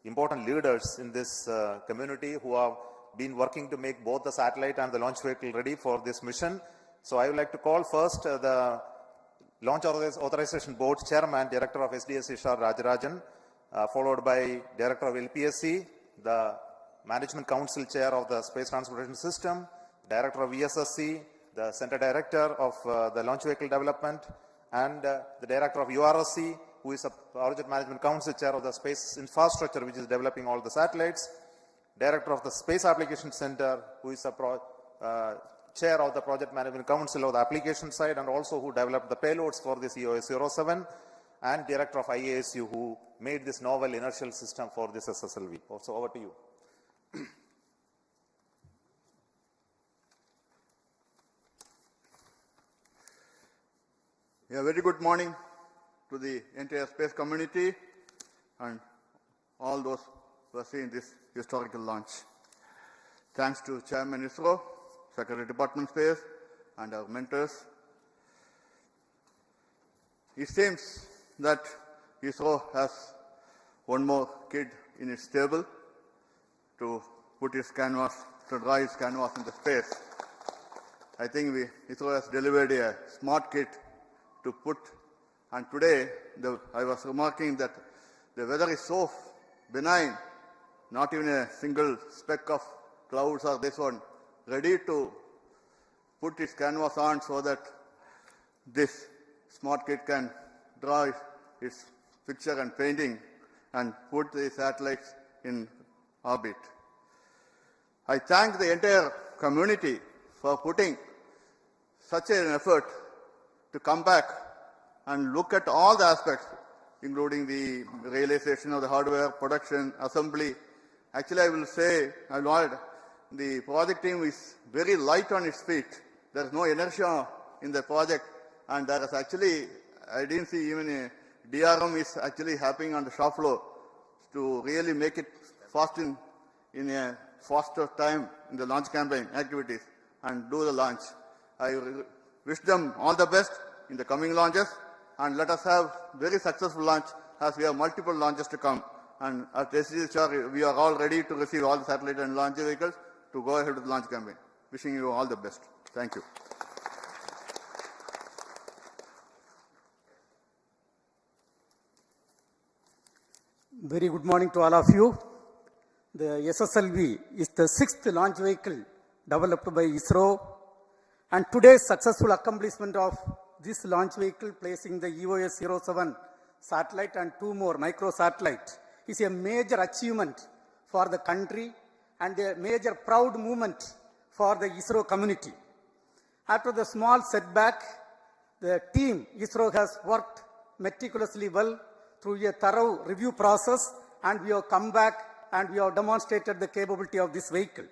important leaders in this community who have been working to make both the satellite and the launch vehicle ready for this mission. So I would like to call first the Launch Authorization Board Chairman, Director of SDS Ishar Rajarajan, followed by Director of LPSC, the Management Council Chair of the Space Transportation System, Director of ESSC, the Center Director of the Launch Vehicle Development, and the Director of URSC, who is a Project Management Council Chair of the Space Infrastructure, which is developing all the satellites, Director of the Space Application Center, who is a Chair of the Project Management Council of the application side, and also who developed the payloads for this EOS-07, and Director of IASU, who made this novel inertial system for this SSLV. Also, over to you. A very good morning to the entire space community and all those who are seeing this historical launch. Thanks to Chairman ISRO, Secretary Department Space, and our mentors. It seems that ISRO has one more kid in its stable to put its canvas, to draw its canvas into space. I think ISRO has delivered a smart kit to put, and today I was remarking that the weather is so benign, not even a single speck of clouds or this one, ready to put its canvas on so that this smart kit can draw its picture and painting and put the satellites in orbit. I thank the entire community for putting such an effort to come back and look at all the aspects, including the realization of the hardware, production, assembly. Actually, I will say, the project team is very light on its feet. There is no inertia in the project, and there is actually, I didn't see even a DRM is actually happening on the shop floor to really make it fast in a faster time in the launch campaign activities and do the launch. I wish them all the best in the coming launches, and let us have very successful launch as we have multiple launches to come. And at SSLV, we are all ready to receive all the satellite and launch vehicles to go ahead with the launch campaign. Wishing you all the best. Thank you. Very good morning to all of you. The SSLV is the 6th launch vehicle developed by ISRO, and today's successful accomplishment of this launch vehicle, placing the EOS-07 satellite and 2 more micro satellites, is a major achievement for the country and a major proud moment for the ISRO community. After the small setback, the team ISRO has worked meticulously well through a thorough review process, and we have come back and we have demonstrated the capability of this vehicle.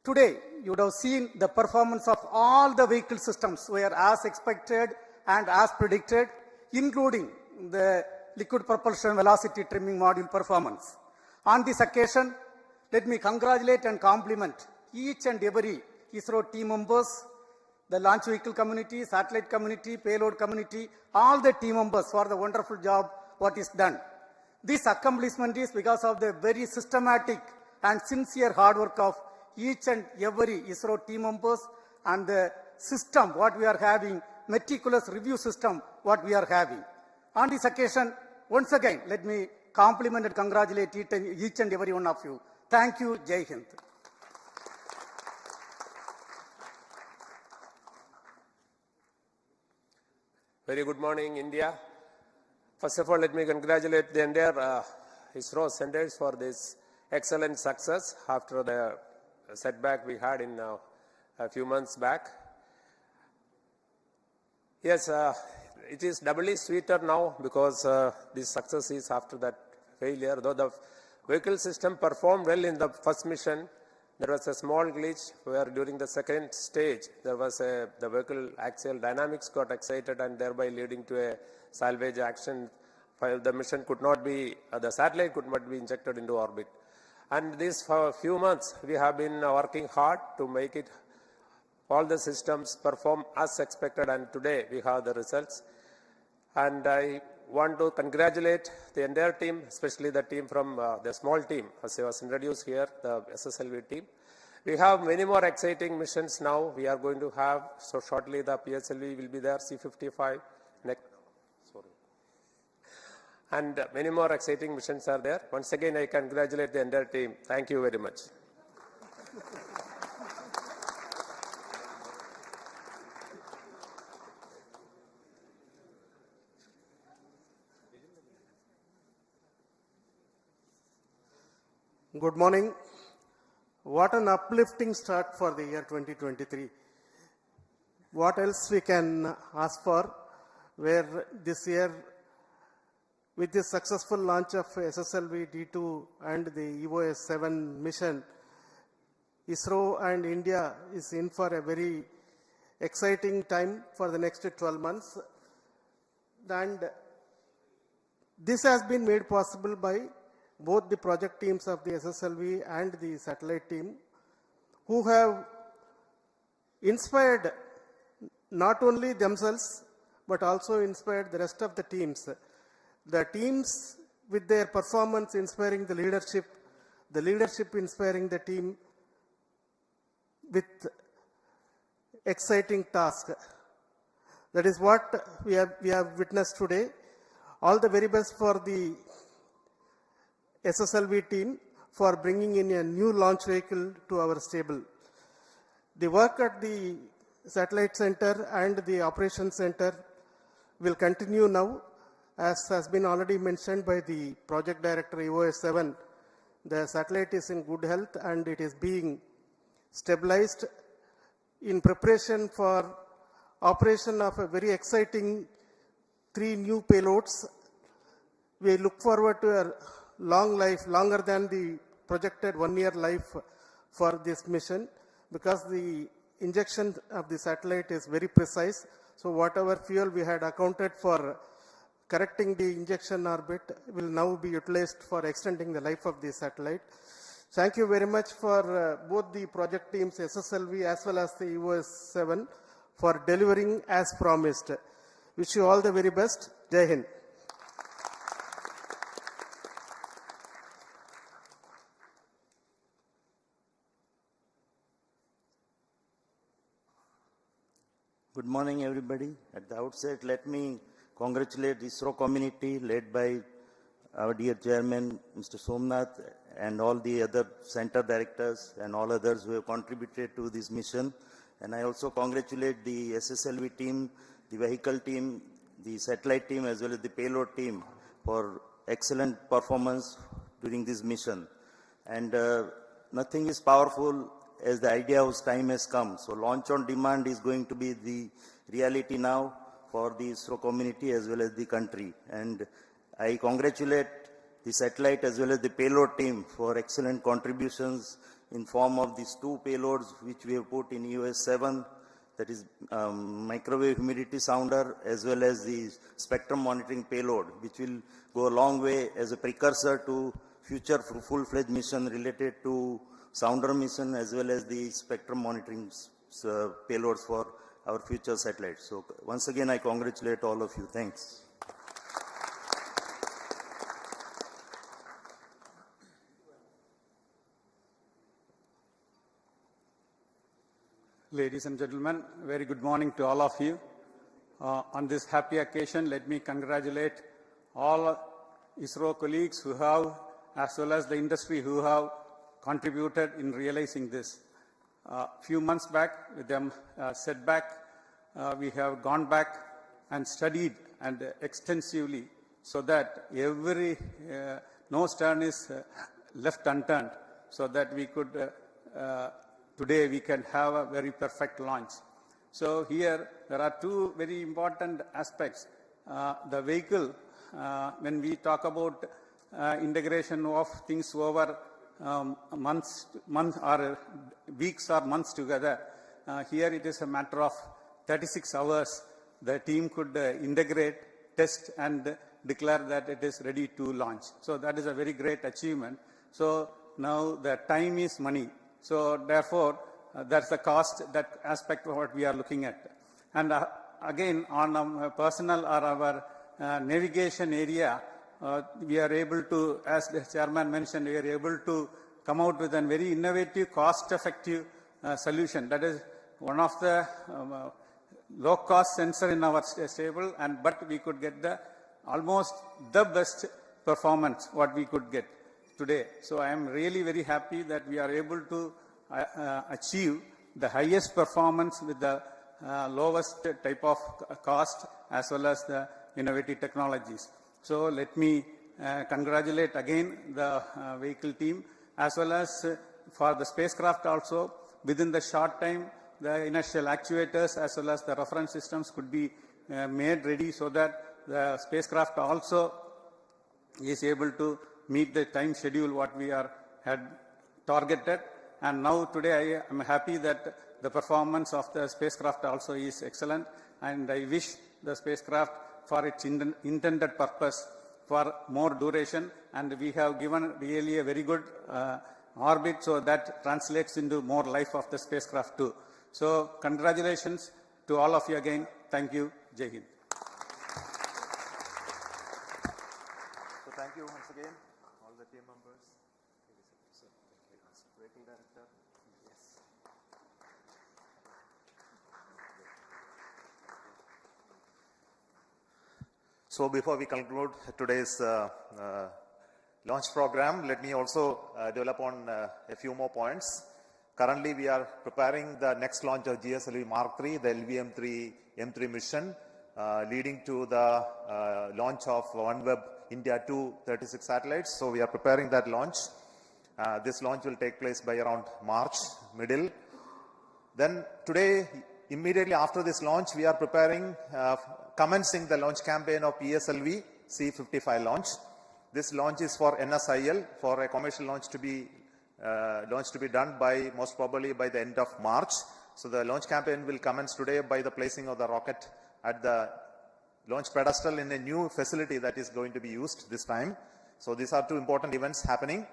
Today, you would have seen the performance of all the vehicle systems were as expected and as predicted, including the liquid propulsion velocity trimming module performance. On this occasion, let me congratulate and compliment each and every ISRO team members, the launch vehicle community, satellite community, payload community, all the team members for the wonderful job what is done. This accomplishment is because of the very systematic and sincere hard work of each and every ISRO team members and the system what we are having, meticulous review system what we are having. On this occasion, once again, let me compliment and congratulate each and every one of you. Thank you. Jai Hind. Very good morning, India. First of all, let me congratulate the entire ISRO centers for this excellent success after the setback we had in a few months back. Yes, it is doubly sweeter now because this success is after that failure. Though the vehicle system performed well in the first mission, there was a small glitch where during the second stage, there was the vehicle axial dynamics got excited and thereby leading to a salvage action. The mission could not be, the satellite could not be injected into orbit. And this for a few months, we have been working hard to make it, all the systems perform as expected, and today we have the results. And I want to congratulate the entire team, especially the team from the small team, as I was introduced here, the SSLV team. We have many more exciting missions now. We are going to have, so shortly the PSLV will be there, C-55, and many more exciting missions are there. Once again, I congratulate the entire team. Thank you very much. Good morning. What an uplifting start for the year 2023. What else we can ask for, where this year, with the successful launch of SSLV-D2 and the EOS-7 mission, ISRO and India is in for a very exciting time for the next 12 months. And this has been made possible by both the project teams of the SSLV and the satellite team, who have inspired not only themselves, but also inspired the rest of the teams. The teams with their performance inspiring the leadership inspiring the team with exciting task. That is what we have witnessed today. All the very best for the SSLV team for bringing in a new launch vehicle to our stable. The work at the satellite center and the operations center will continue now, as has been already mentioned by the project director EOS-7. The satellite is in good health and it is being stabilized in preparation for operation of a very exciting 3 new payloads. We look forward to a long life, longer than the projected 1-year life for this mission, because the injection of the satellite is very precise. So whatever fuel we had accounted for correcting the injection orbit will now be utilized for extending the life of the satellite. Thank you very much for both the project teams, SSLV as well as the EOS-7, for delivering as promised. Wish you all the very best. Jai Hind. Good morning, everybody. At the outset, let me congratulate the ISRO community led by our dear chairman, Mr. Somnath, and all the other center directors and all others who have contributed to this mission. And I also congratulate the SSLV team, the vehicle team, the satellite team, as well as the payload team for excellent performance during this mission. And nothing is powerful as the idea whose time has come. So launch on demand is going to be the reality now for the ISRO community as well as the country. And I congratulate the satellite as well as the payload team for excellent contributions in form of these 2 payloads which we have put in EOS-7, that is microwave humidity sounder as well as the spectrum monitoring payload, which will go a long way as a precursor to future full-fledged mission related to sounder mission as well as the spectrum monitoring payloads for our future satellites. So once again, I congratulate all of you. Thanks. Ladies and gentlemen, very good morning to all of you. On this happy occasion, let me congratulate all ISRO colleagues who have, as well as the industry who have contributed in realizing this. Few months back, with them setback, we have gone back and studied and extensively so that no stone is left unturned, so that we could today we can have a very perfect launch. So here there are 2 very important aspects. The vehicle, when we talk about integration of things over months or weeks or months together, here it is a matter of 36 hours. The team could integrate, test and declare that it is ready to launch. So that is a very great achievement. So now the time is money. So therefore, that's the cost, that aspect of what we are looking at. And again, on our personal or our navigation area, we are able to, as the chairman mentioned, we are able to come out with a very innovative, cost-effective solution. That is one of the low-cost sensor in our stable, but we could get almost the best performance what we could get today. So I am really very happy that we are able to achieve the highest performance with the lowest type of cost as well as the innovative technologies. So let me congratulate again the vehicle team as well as for the spacecraft also. Within the short time, the inertial actuators as well as the reference systems could be made ready so that the spacecraft also is able to meet the time schedule what we had targeted. And now today I am happy that the performance of the spacecraft also is excellent, and I wish the spacecraft for its intended purpose for more duration, and we have given really a very good orbit, so that translates into more life of the spacecraft too. So congratulations to all of you again. Thank you. Jai Hind. So thank you once again, all the team members. Vehicle Director. Yes. So before we conclude today's launch program, let me also develop on a few more points. Currently, we are preparing the next launch of GSLV Mark III, the LVM-3 M3 mission, leading to the launch of OneWeb India 2 36 satellites. So we are preparing that launch. This launch will take place by around March, middle. Then today, immediately after this launch, we are preparing, commencing the launch campaign of PSLV C55 launch. This launch is for NSIL, for a commercial launch to be done by, most probably by the end of March. So the launch campaign will commence today by the placing of the rocket at the launch pedestal in a new facility that is going to be used this time. So these are two important events happening.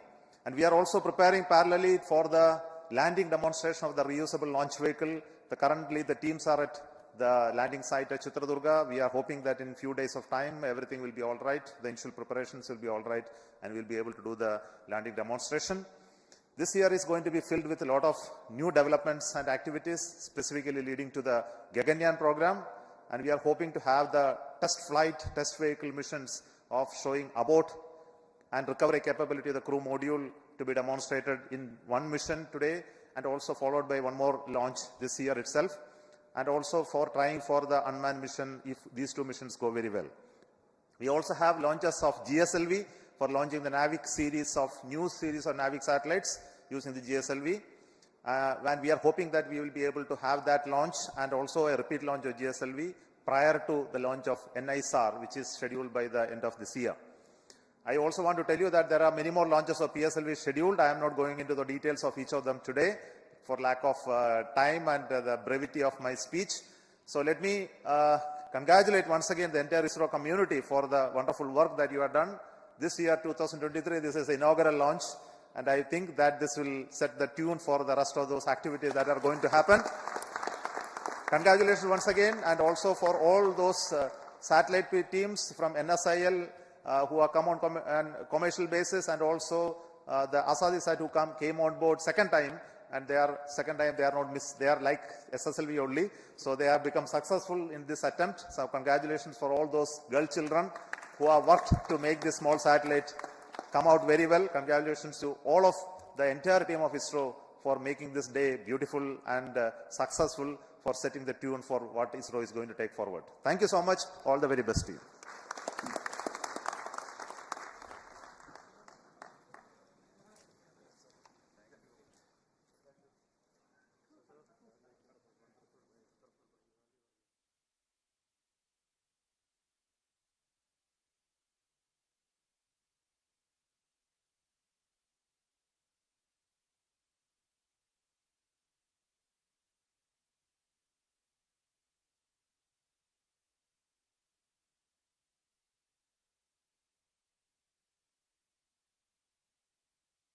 And we are also preparing parallelly for the landing demonstration of the reusable launch vehicle. Currently, the teams are at the landing site at Chitradurga. We are hoping that in few days of time, everything will be all right. The initial preparations will be all right, and we'll be able to do the landing demonstration. This year is going to be filled with a lot of new developments and activities, specifically leading to the Gaganyaan program. And we are hoping to have the test flight, test vehicle missions of showing abort and recovery capability of the crew module to be demonstrated in one mission today, and also followed by one more launch this year itself, and also for trying for the unmanned mission if these two missions go very well. We also have launches of GSLV for launching the NAVIC series of new series of NAVIC satellites using the GSLV. And we are hoping that we will be able to have that launch and also a repeat launch of GSLV prior to the launch of NISR, which is scheduled by the end of this year. I also want to tell you that there are many more launches of PSLV scheduled. I am not going into the details of each of them today for lack of time and the brevity of my speech. So let me congratulate once again the entire ISRO community for the wonderful work that you have done. This year, 2023, this is the inaugural launch, and I think that this will set the tune for the rest of those activities that are going to happen. Congratulations once again, and also for all those satellite teams from NSIL who are come on commercial basis, and also the Asadi site who came on board second time, and they are not missed. They are like SSLV only, so they have become successful in this attempt. So congratulations for all those girl children who have worked to make this small satellite come out very well. Congratulations to all of the entire team of ISRO for making this day beautiful and successful, for setting the tune for what ISRO is going to take forward. Thank you so much. All the very best to you.